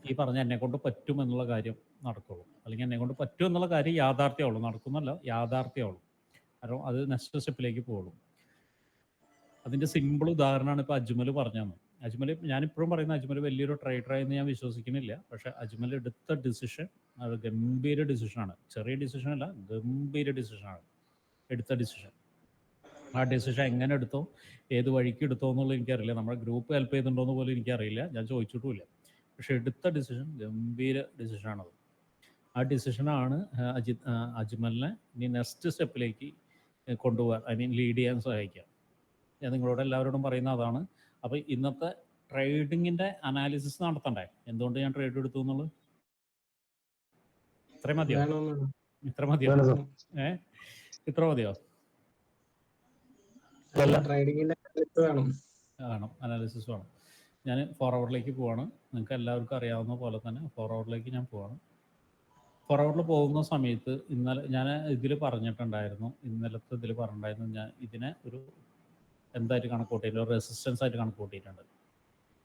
ഈ പറഞ്ഞ എന്നെ കൊണ്ട് പറ്റും എന്നുള്ള കാര്യം നടക്കുള്ളൂ. അല്ലെങ്കിൽ എന്നെ കൊണ്ട് പറ്റും എന്നുള്ള കാര്യം യാഥാർത്ഥ്യമുള്ളൂ, നടക്കുന്നല്ല യാഥാർത്ഥ്യമുള്ളൂ. കാരണം അത് നെക്സ്റ്റ് സ്റ്റെപ്പിലേക്ക് പോകുള്ളൂ. അതിൻ്റെ സിമ്പിൾ ഉദാഹരണമാണ് ഇപ്പോൾ അജ്മൽ പറഞ്ഞത്. അജ്മൽ, ഞാനിപ്പോഴും പറയുന്ന അജ്മൽ വലിയൊരു ട്രേഡറായെന്ന് ഞാൻ വിശ്വസിക്കുന്നില്ല. പക്ഷേ അജ്മൽ എടുത്ത ഡിസിഷൻ അത് ഗംഭീര ഡിസിഷനാണ്. ചെറിയ ഡിസിഷനല്ല, ഗംഭീര ഡിസിഷനാണ് എടുത്ത ഡിസിഷൻ. ആ ഡിസിഷൻ എങ്ങനെ എടുത്തോ, ഏത് വഴിക്ക് എടുത്തോ എന്നുള്ളത് എനിക്കറിയില്ല. നമ്മുടെ ഗ്രൂപ്പ് ഹെൽപ്പ് ചെയ്തിട്ടുണ്ടോ എന്ന് പോലും എനിക്കറിയില്ല, ഞാൻ ചോദിച്ചിട്ടുമില്ല. പക്ഷെ എടുത്ത ഡിസിഷൻ ഗംഭീര ഡിസിഷനാണത്. ആ ഡിസിഷനാണ് അജ്മലിനെ ഇനി നെക്സ്റ്റ് സ്റ്റെപ്പിലേക്ക് കൊണ്ടുപോകാൻ, ഐ മീൻ ലീഡ് ചെയ്യാൻ സഹായിക്കുക. ഞാൻ നിങ്ങളോട് എല്ലാവരോടും പറയുന്ന അതാണ്. അപ്പോൾ ഇന്നത്തെ ട്രേഡിങ്ങിൻ്റെ അനാലിസിസ് നടത്തണ്ടേ, എന്തുകൊണ്ട് ഞാൻ ട്രേഡ് എടുത്തു എന്നുള്ളത്? ഇത്ര മതിയോ? ഇത്ര മതിയോ? ഇത്ര മതിയോ? വേണം, അനാലിസിസ് വേണം. ഞാൻ 4 ഹവറിലേക്ക് പോവാണ്. നിങ്ങൾക്ക് എല്ലാവർക്കും അറിയാവുന്ന പോലെ തന്നെ 4 ഹവറിലേക്ക് ഞാൻ പോവാണ്. 4 ഹവറിൽ പോകുന്ന സമയത്ത് ഇന്നലെ ഞാൻ ഇതിൽ പറഞ്ഞിട്ടുണ്ടായിരുന്നു, ഇന്നലത്തെ ഇതിൽ പറഞ്ഞിട്ടുണ്ടായിരുന്നു, ഞാൻ ഇതിനെ ഒരു എന്തായിട്ട് കണക്ക് കൂട്ടിയിട്ടുണ്ട്, ഒരു റെസിസ്റ്റൻസ് ആയിട്ട് കണക്ക് കൂട്ടിയിട്ടുണ്ട്.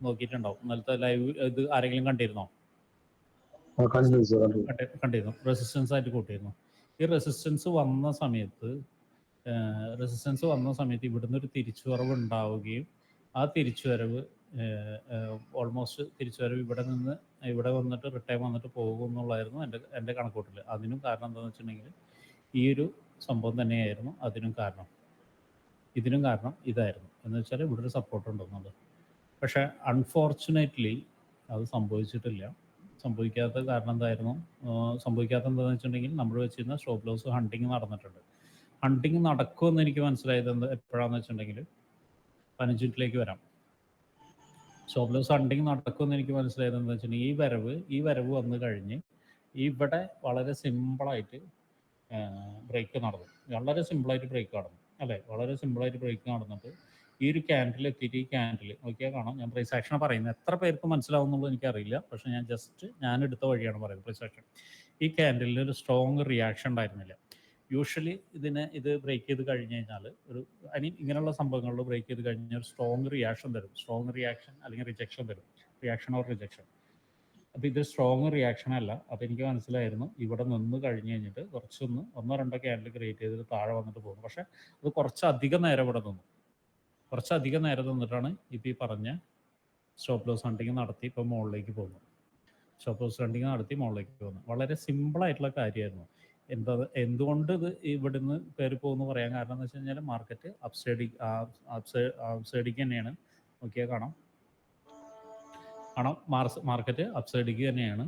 നോക്കിയിട്ടുണ്ടാവും ഇന്നലത്തെ ലൈവ്. ഇത് ആരെങ്കിലും കണ്ടിരുന്നോ? കണ്ടിരുന്നു. റെസിസ്റ്റൻസ് ആയിട്ട് കൂട്ടിയിരുന്നു. ഈ റെസിസ്റ്റൻസ് വന്ന സമയത്ത് ഇവിടുന്ന് ഒരു തിരിച്ചുവരവ് ഉണ്ടാവുകയും ആ തിരിച്ചുവരവ് ഓൾമോസ്റ്റ് തിരിച്ചുവരവ് ഇവിടെ വന്നിട്ട് റിട്ടേൺ വന്നിട്ട് പോകും എന്നുള്ളതായിരുന്നു എൻ്റെ കണക്കൂട്ടൽ. അതിനും കാരണം എന്താണെന്ന് വെച്ചിട്ടുണ്ടെങ്കിൽ ഈ ഒരു സംഭവം തന്നെയായിരുന്നു അതിനും കാരണം. ഇതിനും കാരണം ഇതായിരുന്നു എന്ന് വെച്ചാൽ ഇവിടെ ഒരു സപ്പോർട്ട് ഉണ്ടെന്നുള്ളത്. പക്ഷേ അൺഫോർച്ചുനേറ്റ്ലി അത് സംഭവിച്ചിട്ടില്ല. സംഭവിക്കാത്ത കാരണം എന്തായിരുന്നു? സംഭവിക്കാത്ത എന്താണെന്ന് വെച്ചിട്ടുണ്ടെങ്കിൽ നമ്മൾ വെച്ചിരുന്ന സ്റ്റോപ്പ് ലോസ് ഹണ്ടിങ് നടന്നിട്ടുണ്ട്. ഹണ്ടിങ് നടക്കുമെന്ന് എനിക്ക് മനസ്സിലായത് എപ്പോഴാണെന്ന് വെച്ചിട്ടുണ്ടെങ്കിൽ 15 മിനിറ്റിലേക്ക് വരാം. സ്റ്റോപ്പ് ലോസ് ഹണ്ടിങ് നടക്കുമെന്ന് എനിക്ക് മനസ്സിലായത് എന്താ വെച്ചിട്ടുണ്ടെങ്കിൽ ഈ വരവ് വന്നു കഴിഞ്ഞ് ഇവിടെ വളരെ സിമ്പിളായിട്ട് ബ്രേക്ക് നടന്നു. വളരെ സിമ്പിളായിട്ട് ബ്രേക്ക് നടന്നു അല്ലേ? വളരെ സിമ്പിളായിട്ട് ബ്രേക്ക് നടന്നിട്ട് ഈ ഒരു ക്യാൻഡിൽ എത്തിയിട്ട് ഈ ക്യാൻഡിൽ നോക്കിയാൽ കാണാം. ഞാൻ പ്രൈസ് ആക്ഷൻ പറയുന്നത് എത്ര പേർക്ക് മനസ്സിലാവുന്നുള്ളത് എനിക്കറിയില്ല. പക്ഷേ ഞാൻ എടുത്ത വഴിയാണ് പറയുന്നത്. പ്രൈസ് ആക്ഷൻ ഈ ക്യാൻഡിലിന് ഒരു സ്ട്രോങ് റിയാക്ഷൻ ഉണ്ടായിരുന്നില്ല. യൂഷ്വലി ഇത് ബ്രേക്ക് ചെയ്ത് കഴിഞ്ഞ് കഴിഞ്ഞാൽ ഇങ്ങനെയുള്ള സംഭവങ്ങളിൽ ബ്രേക്ക് ചെയ്ത് കഴിഞ്ഞാൽ ഒരു സ്ട്രോങ് റിയാക്ഷൻ തരും. സ്ട്രോങ് റിയാക്ഷൻ അല്ലെങ്കിൽ റിജക്ഷൻ തരും. Reaction or rejection. അപ്പോൾ ഇത് സ്ട്രോങ് റിയാക്ഷൻ അല്ല. അപ്പോൾ എനിക്ക് മനസ്സിലായിരുന്നു ഇവിടെ നിന്ന് കഴിഞ്ഞ് കഴിഞ്ഞിട്ട് കുറച്ചൊന്ന് 1-2 ക്യാൻഡിൽ ക്രിയേറ്റ് ചെയ്തിട്ട് താഴെ വന്നിട്ട് പോകുന്നു. പക്ഷേ അത് കുറച്ചധികം നേരം ഇവിടെ നിന്നു. കുറച്ചധികം നേരം നിന്നിട്ടാണ് ഇപ്പോൾ ഈ പറഞ്ഞ സ്റ്റോപ്പ് ലോസ് ഹണ്ടിങ് നടത്തി ഇപ്പോൾ മുകളിലേക്ക് പോകുന്നു. സ്റ്റോപ്പ് ലോസ് ഹണ്ടിങ് നടത്തി മുകളിലേക്ക് പോകുന്നു. വളരെ സിമ്പിളായിട്ടുള്ള കാര്യമായിരുന്നു. എന്തുകൊണ്ട് ഇത് ഇവിടുന്ന് കയറി പോകുന്നു പറയാൻ കാരണം എന്ന് വെച്ച് കഴിഞ്ഞാൽ മാർക്കറ്റ് അപ്സൈഡിക്ക് തന്നെയാണ്. നോക്കിയാൽ കാണാം മാർക്കറ്റ് അപ്സൈഡിക്ക് തന്നെയാണ്,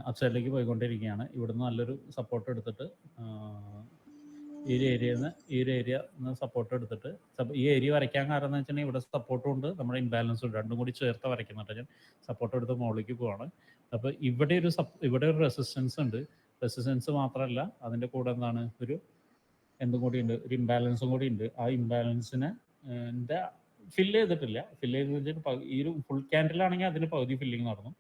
അപ്സൈഡിലേക്ക് പോയിക്കൊണ്ടിരിക്കുകയാണ്. ഇവിടുന്ന് നല്ലൊരു സപ്പോർട്ട് എടുത്തിട്ട് ഈ ഒരു ഏരിയ സപ്പോർട്ട് എടുത്തിട്ട് ഈ ഏരിയ വരയ്ക്കാൻ കാരണം എന്ന് വെച്ചിട്ടുണ്ടെങ്കിൽ ഇവിടെ സപ്പോർട്ടും ഉണ്ട്, നമ്മുടെ ഇംബാലൻസും ഉണ്ട്, രണ്ടും കൂടി ചേർത്ത് വരയ്ക്കുന്നുണ്ട്. ഞാൻ സപ്പോർട്ട് എടുത്ത് മുകളിലേക്ക് പോവാണ്. അപ്പോൾ ഇവിടെ ഒരു റെസിസ്റ്റൻസ് ഉണ്ട്. റെസിസ്റ്റൻസ് മാത്രമല്ല, അതിൻ്റെ കൂടെ എന്തും കൂടി ഉണ്ട്, ഒരു ഇംബാലൻസും കൂടി ഉണ്ട്. ആ ഇംബാലൻസിനെ ഫില്ല് ചെയ്തിട്ടില്ല. ഫില്ല് ചെയ്തെന്ന് വെച്ചിട്ട് ഈ ഒരു ഫുൾ ക്യാൻഡിലാണെങ്കിൽ അതിന് പകുതി ഫില്ലിങ് നടന്നു.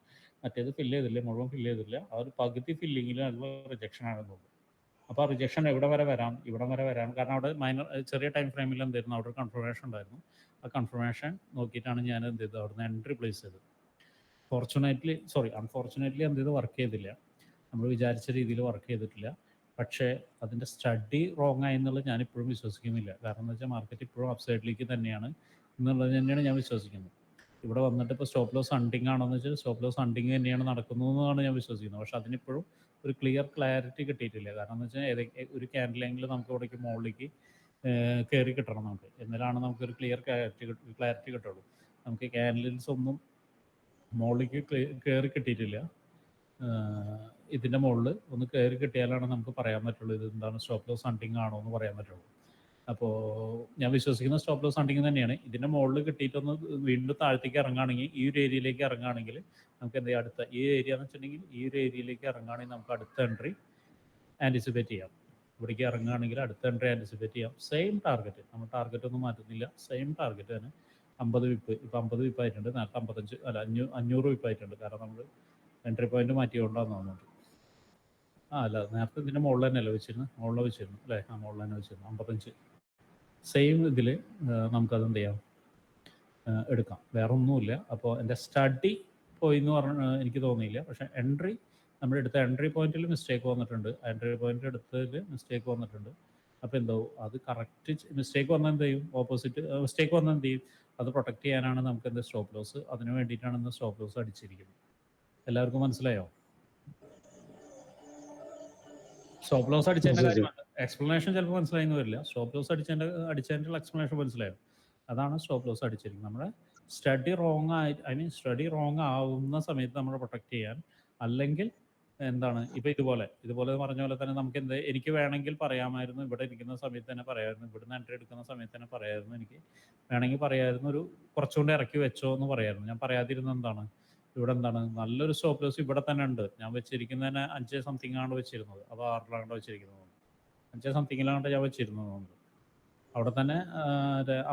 മറ്റേത് ഫില്ല് ചെയ്തില്ല, മുഴുവൻ ഫില്ല് ചെയ്തില്ല. ആ ഒരു പകുതി ഫില്ലിങ്ങിൽ നല്ല റിജക്ഷൻ ആണെന്ന് തോന്നുന്നു. അപ്പോൾ ആ റിജക്ഷൻ എവിടെ വരെ വരാം? ഇവിടം വരെ വരാം. കാരണം അവിടെ ചെറിയ ടൈം ഫ്രെയിമിൽ എന്തായിരുന്നു, അവിടെ ഒരു കൺഫർമേഷൻ ഉണ്ടായിരുന്നു. ആ കൺഫർമേഷൻ നോക്കിയിട്ടാണ് ഞാൻ എന്ത് ചെയ്തത്, അവിടുന്ന് എൻട്രി പ്ലേസ് ചെയ്തത്. അൺഫോർച്ചുനേറ്റ്ലി എന്ത് ചെയ്ത് വർക്ക് ചെയ്തില്ല, നമ്മൾ വിചാരിച്ച രീതിയിൽ വർക്ക് ചെയ്തിട്ടില്ല. പക്ഷേ അതിൻ്റെ സ്റ്റഡി റോങ് ആയി എന്നുള്ളത് ഞാനിപ്പോഴും വിശ്വസിക്കുന്നില്ല. കാരണം എന്ന് വെച്ചാൽ മാർക്കറ്റ് ഇപ്പോഴും അപ്സൈഡിലേക്ക് തന്നെയാണ് എന്നുള്ളത് തന്നെയാണ് ഞാൻ വിശ്വസിക്കുന്നത്. ഇവിടെ വന്നിട്ട് ഇപ്പോൾ സ്റ്റോപ്പ് ലോസ് ഹണ്ടിങ് ആണെന്ന് വെച്ചാൽ സ്റ്റോപ്പ് ലോസ് ഹണ്ടിങ് തന്നെയാണ് നടക്കുന്നതെന്നാണ് ഞാൻ വിശ്വസിക്കുന്നത്. പക്ഷേ അതിനിപ്പോഴും ഒരു ക്ലാരിറ്റി കിട്ടിയിട്ടില്ല. കാരണം എന്ന് വെച്ചാൽ ഒരു ക്യാൻഡിലെങ്കിലും നമുക്ക് ഇവിടേക്ക് മുകളിലേക്ക് കയറി കിട്ടണം നമുക്ക്, എന്നാലാണ് നമുക്കൊരു ക്ലാരിറ്റി കിട്ടുള്ളൂ. നമുക്ക് ക്യാൻഡിൽസ് ഒന്നും മുകളിലേക്ക് കയറി കിട്ടിയിട്ടില്ല. ഇതിൻ്റെ മുകളിൽ ഒന്ന് കയറി കിട്ടിയാലാണ് നമുക്ക് പറയാൻ പറ്റുള്ളൂ ഇത് എന്താണ് സ്റ്റോപ്പ് ലോസ് ഹണ്ടിങ് ആണോ എന്ന് പറയാൻ പറ്റുള്ളൂ. അപ്പോൾ ഞാൻ വിശ്വസിക്കുന്ന സ്റ്റോപ്പ് ലോസ് ഹണ്ടിങ് തന്നെയാണ്. ഇതിൻ്റെ മുകളിൽ കിട്ടിയിട്ടൊന്ന് വീണ്ടും താഴത്തേക്ക് ഇറങ്ങുകയാണെങ്കിൽ, ഈ ഒരു ഏരിയയിലേക്ക് ഇറങ്ങുകയാണെങ്കിൽ നമുക്ക് എന്ത് ചെയ്യാം, അടുത്ത ഈ ഏരിയ എന്ന് വെച്ചിട്ടുണ്ടെങ്കിൽ ഈ ഒരു ഏരിയയിലേക്ക് ഇറങ്ങുകയാണെങ്കിൽ നമുക്ക് അടുത്ത എൻട്രി ആൻറ്റിസിപ്പേറ്റ് ചെയ്യാം. ഇവിടേക്ക് ഇറങ്ങുകയാണെങ്കിൽ അടുത്ത എൻട്രി ആൻറ്റിസിപ്പേറ്റ് ചെയ്യാം. സെയിം ടാർഗറ്റ്, നമ്മൾ ടാർഗറ്റ് ഒന്നും മാറ്റുന്നില്ല, സെയിം ടാർഗറ്റ് തന്നെ. 50 വിപ്പ്, ഇപ്പോൾ 50 വിപ്പ് ആയിട്ടുണ്ട്, നേരത്തെ 55 അല്ല 500 വിപ്പ് ആയിട്ടുണ്ട്. കാരണം നമ്മൾ എൻട്രി പോയിന്റ് മാറ്റിക്കൊണ്ടാന്ന് തോന്നുന്നുണ്ട്. അല്ല, നേരത്തെ ഇതിൻ്റെ മുകളിൽ തന്നെയല്ലേ വെച്ചിരുന്നു, മുകളിൽ വെച്ചിരുന്നു അല്ലേ? മുകളിൽ തന്നെ വെച്ചിരുന്നു 55. സെയിം ഇതിൽ നമുക്കത് എന്ത് ചെയ്യാം, എടുക്കാം, വേറെ ഒന്നുമില്ല. അപ്പോൾ എൻ്റെ സ്റ്റഡി പോയി എന്ന് പറഞ്ഞ എനിക്ക് തോന്നിയില്ല. പക്ഷേ എൻട്രി, നമ്മുടെ എടുത്ത എൻട്രി പോയിന്റിൽ മിസ്റ്റേക്ക് വന്നിട്ടുണ്ട്, എൻട്രി പോയിന്റ് എടുത്തതിൽ മിസ്റ്റേക്ക് വന്നിട്ടുണ്ട്. അപ്പോൾ എന്തോ അത് കറക്റ്റ് മിസ്റ്റേക്ക് വന്നാൽ എന്ത് ചെയ്യും, ഓപ്പോസിറ്റ് മിസ്റ്റേക്ക് വന്നാൽ എന്ത് ചെയ്യും, അത് പ്രൊട്ടക്റ്റ് ചെയ്യാനാണ് നമുക്ക് എന്ത് സ്റ്റോപ്പ് ലോസ്, അതിന് വേണ്ടിയിട്ടാണ് ഇന്ന് സ്റ്റോപ്പ് ലോസ് അടിച്ചിരിക്കുന്നത്. എല്ലാവർക്കും മനസ്സിലായോ? സ്റ്റോപ്പ് ലോസ് അടിച്ചതിൻ്റെ കാര്യമാണ് എക്സ്പ്ലനേഷൻ ചിലപ്പോൾ മനസ്സിലായെന്ന് വരില്ല. സ്റ്റോപ്പ് ലോസ് അടിച്ചതിൻ്റെ എക്സ്പ്ലനേഷൻ മനസ്സിലായോ? അതാണ് സ്റ്റോപ്പ് ലോസ് അടിച്ചിരിക്കുന്നത്. നമ്മുടെ സ്റ്റഡി റോങ് ആയി, സ്റ്റഡി റോങ് ആവുന്ന സമയത്ത് നമ്മൾ പ്രൊട്ടക്റ്റ് ചെയ്യാൻ, അല്ലെങ്കിൽ എന്താണ് ഇപ്പോൾ ഇതുപോലെ പറഞ്ഞ പോലെ തന്നെ നമുക്ക് എനിക്ക് വേണമെങ്കിൽ പറയാമായിരുന്നു, ഇവിടെ ഇരിക്കുന്ന സമയത്ത് തന്നെ പറയാമായിരുന്നു, ഇവിടുന്ന് എൻട്രി എടുക്കുന്ന സമയത്ത് തന്നെ പറയാമായിരുന്നു, എനിക്ക് വേണമെങ്കിൽ പറയാമായിരുന്നു, ഒരു കുറച്ചുകൊണ്ട് ഇറക്കി വെച്ചോ എന്ന് പറയാമായിരുന്നു. ഞാൻ പറയാതിരുന്നത് എന്താണ്, ഇവിടെ എന്താണ് നല്ലൊരു സ്റ്റോപ്പ് ലോസ് ഇവിടെ തന്നെ ഉണ്ട്. ഞാൻ വെച്ചിരിക്കുന്നതിന് 5 സംതിങ് ആണ് വെച്ചിരുന്നത്, അതോ 6 വെച്ചിരിക്കുന്നത്, 5 സംതിങ്ങിലാണ് ഞാൻ വെച്ചിരുന്നത്. അവിടെ തന്നെ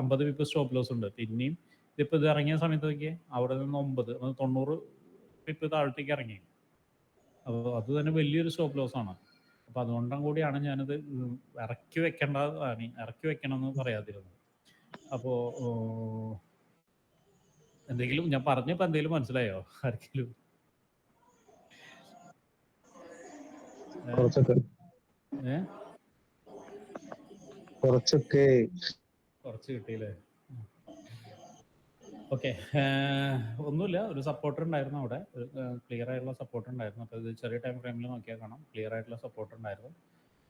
50 വിപ്പ് സ്റ്റോപ്പ് ലോസ് ഉണ്ട്. പിന്നെയും ഇതിപ്പോൾ ഇത് ഇറങ്ങിയ സമയത്തേക്ക് അവിടെ നിന്ന് 90 വിപ്പ് താഴത്തേക്ക് ഇറങ്ങി. അപ്പോൾ അത് തന്നെ വലിയൊരു സ്റ്റോപ്പ് ലോസ് ആണ്. അപ്പോൾ അതുകൊണ്ടും കൂടിയാണ് ഞാനത് ഇറക്കി വെക്കണമെന്ന് പറയാതിരുന്നത്. അപ്പോൾ എന്തെങ്കിലും ഞാൻ പറഞ്ഞപ്പോൾ എന്തെങ്കിലും മനസ്സിലായോ ആർക്കെങ്കിലും? കുറച്ച് കിട്ടിയില്ലേ? ഓക്കെ, ഒന്നുമില്ല, ഒരു സപ്പോർട്ടർ ഉണ്ടായിരുന്നു അവിടെ, ഒരു ക്ലിയർ ആയിട്ടുള്ള സപ്പോർട്ടർ ഉണ്ടായിരുന്നു. അപ്പോൾ ഇത് ചെറിയ ടൈം ഫ്രെയിമിൽ നോക്കിയാൽ കാണാം, ക്ലിയർ ആയിട്ടുള്ള സപ്പോർട്ടർ ഉണ്ടായിരുന്നു.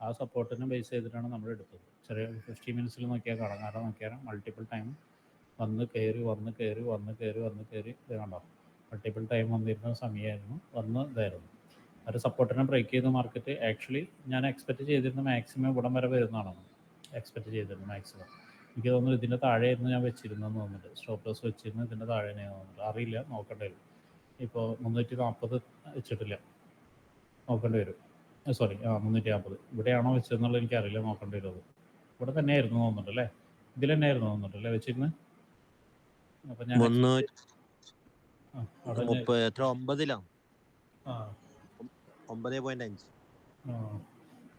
ആ സപ്പോർട്ടിനെ ബേസ് ചെയ്തിട്ടാണ് നമ്മൾ എടുത്തത്. ചെറിയ 50 മിനിറ്റ്സിൽ നോക്കിയാൽ കാണാം. കാരണം നോക്കിയാൽ മൾട്ടിപ്പിൾ ടൈം വന്ന് കയറി കണ്ടോ, മൾട്ടിപ്പിൾ ടൈം വന്നിരുന്ന സമയമായിരുന്നു, ഇതായിരുന്നു. ഒരു സപ്പോർട്ടിനെ ബ്രേക്ക് ചെയ്ത മാർക്കറ്റ് ആക്ച്വലി ഞാൻ എക്സ്പെക്റ്റ് ചെയ്തിരുന്ന മാക്സിമം ഇവിടം വരെ വരുന്നതാണ് എക്സ്പെക്റ്റ് ചെയ്തിരുന്നത്. മാക്സിമം എനിക്ക് തോന്നുന്നു ഇതിൻ്റെ താഴെയായിരുന്നു ഞാൻ വെച്ചിരുന്നതെന്ന് തോന്നുന്നുണ്ട്. സ്റ്റോപ്പ് ലോസ് വെച്ചിരുന്നത് ഇതിൻ്റെ താഴെയാണ് തോന്നുന്നുണ്ട്. അറിയില്ല, നോക്കേണ്ടി വരും. ഇപ്പോൾ 340 വെച്ചിട്ടില്ല, നോക്കേണ്ടി വരും. സോറി 340 ഇവിടെയാണോ വെച്ചതെന്നുള്ളത് എനിക്കറിയില്ല, നോക്കേണ്ടി വരും. അത് ഇവിടെ തന്നെയായിരുന്നു തോന്നുന്നുണ്ട് അല്ലേ, ഇതിൽ തന്നെയായിരുന്നു തോന്നുന്നുണ്ട് അല്ലേ വെച്ചിരുന്നത്. അപ്പം ഞാൻ 9.5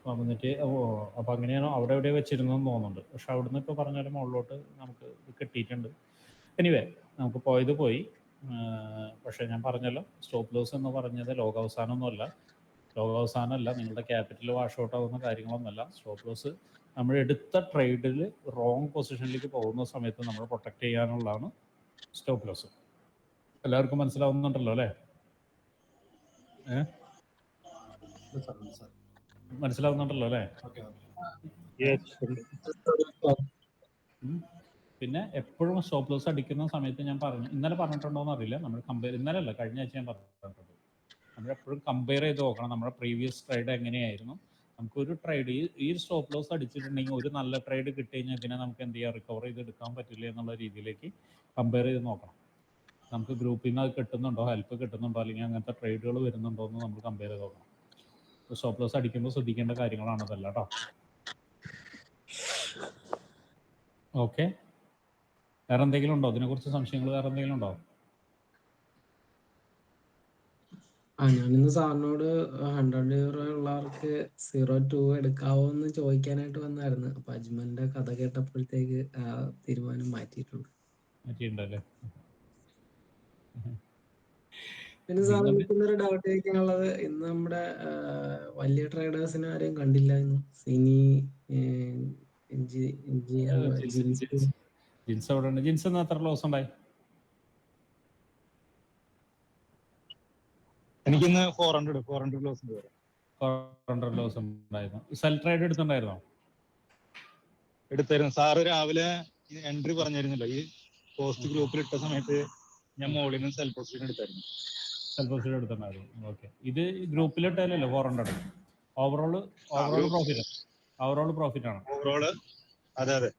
വന്നിട്ട് അപ്പോൾ അങ്ങനെയാണോ അവിടെ എവിടെ വെച്ചിരുന്നതെന്ന് തോന്നുന്നുണ്ട്. പക്ഷെ അവിടുന്ന് ഇപ്പോൾ പറഞ്ഞാലും മുകളിലോട്ട് നമുക്ക് കിട്ടിയിട്ടുണ്ട്. എനിവേ നമുക്ക് പോയത് പോയി. പക്ഷേ ഞാൻ പറഞ്ഞല്ലോ, സ്റ്റോപ്പ് ലോസ് എന്ന് പറഞ്ഞത് ലോകാവസാനമൊന്നുമല്ല, നിങ്ങളുടെ ക്യാപിറ്റൽ വാഷ് ഔട്ട് ആവുന്ന കാര്യങ്ങളൊന്നുമല്ല. സ്റ്റോപ്പ് ലോസ് നമ്മൾ എടുത്ത ട്രേഡിൽ റോങ് പൊസിഷനിലേക്ക് പോകുന്ന സമയത്ത് നമ്മൾ പ്രൊട്ടക്റ്റ് ചെയ്യാനുള്ളതാണ് സ്റ്റോപ്പ് ലോസ്. എല്ലാവർക്കും മനസ്സിലാവുന്നുണ്ടല്ലോ അല്ലേ? മനസ്സിലാവുന്നുണ്ടല്ലോ അല്ലേ? പിന്നെ എപ്പോഴും സ്റ്റോപ്പ് ലോസ് അടിക്കുന്ന സമയത്ത് ഞാൻ പറഞ്ഞു, ഇന്നലെ പറഞ്ഞിട്ടുണ്ടോയെന്ന് അറിയില്ല, നമ്മൾ ഇന്നലെ അല്ല കഴിഞ്ഞ ആഴ്ച ഞാൻ പറഞ്ഞിട്ടുണ്ട്, നമ്മളെപ്പോഴും കമ്പയർ ചെയ്ത് നോക്കണം നമ്മുടെ പ്രീവിയസ് ട്രേഡ് എങ്ങനെയായിരുന്നു. നമുക്കൊരു ട്രേഡ് ഈ സ്റ്റോപ്പ് ലോസ് അടിച്ചിട്ടുണ്ടെങ്കിൽ ഒരു നല്ല ട്രേഡ് കിട്ടിക്കഴിഞ്ഞാൽ ഇതിനെ നമുക്ക് എന്ത് ചെയ്യാം, റിക്കവർ ചെയ്ത് എടുക്കാൻ പറ്റില്ല എന്നുള്ള രീതിയിലേക്ക് കമ്പയർ ചെയ്ത് നോക്കണം. നമുക്ക് ഗ്രൂപ്പിൽ നിന്ന് അത് കിട്ടുന്നുണ്ടോ, ഹെൽപ്പ് കിട്ടുന്നുണ്ടോ, അല്ലെങ്കിൽ അങ്ങനത്തെ ട്രേഡുകൾ വരുന്നുണ്ടോ എന്ന് നമ്മൾ കമ്പയർ ചെയ്ത് നോക്കണം. സ്റ്റോപ്പ് ലോസ് അടിക്കുമ്പോൾ ശ്രദ്ധിക്കേണ്ട കാര്യങ്ങളാണ് അതല്ല കേട്ടോ. ഓക്കെ, വേറെ എന്തെങ്കിലും ഉണ്ടോ ഇതിനെക്കുറിച്ച് സംശയങ്ങൾ? വേറെ എന്തെങ്കിലും ഉണ്ടോ? ഞാനിന്ന് സാറിനോട് 100 euro ഉള്ളവർക്ക് 0.2 എടുക്കാവോ എന്ന് ചോദിക്കാനായിട്ട് വന്നായിരുന്നു. അപ്പൊ അജ്മലിന്റെ കഥ കേട്ടപ്പോഴത്തേക്ക് ആ തീരുമാനം മാറ്റിയിട്ടുണ്ടല്ലേ? പിന്നെ സാർ എനിക്കൊന്നൊരു ഡൗട്ട് ചോദിക്കാനുള്ളത്, ഇന്ന് നമ്മുടെ വലിയ ട്രേഡേഴ്സിനെ ആരെയും കണ്ടില്ലായിരുന്നു. സിനി, ജിൻസ് അവിടെ ഉണ്ട്. ജിൻസ് എത്ര ലോസ് ഉണ്ടായി? എനിക്കിന്ന് 400 ലോസ് ഉണ്ടായിരുന്നു. സെൽ ട്രേഡ് എടുത്തിട്ടുണ്ടായിരുന്നോ? എടുത്തായിരുന്നു. സാറ് രാവിലെ എൻട്രി പറഞ്ഞിരുന്നല്ലോ, ഈ പോസ്റ്റ് ഗ്രൂപ്പിൽ ഇട്ട സമയത്ത് ഞാൻ മോളിൽ നിന്ന് സെൽ പൊസിഷൻ എടുത്തായിരുന്നു. ഓക്കെ, ഇത് ഗ്രൂപ്പിലിട്ടല്ലോ 400. ഓവറോൾ പ്രോഫിറ്റ് ആണ്. അതെ അതെ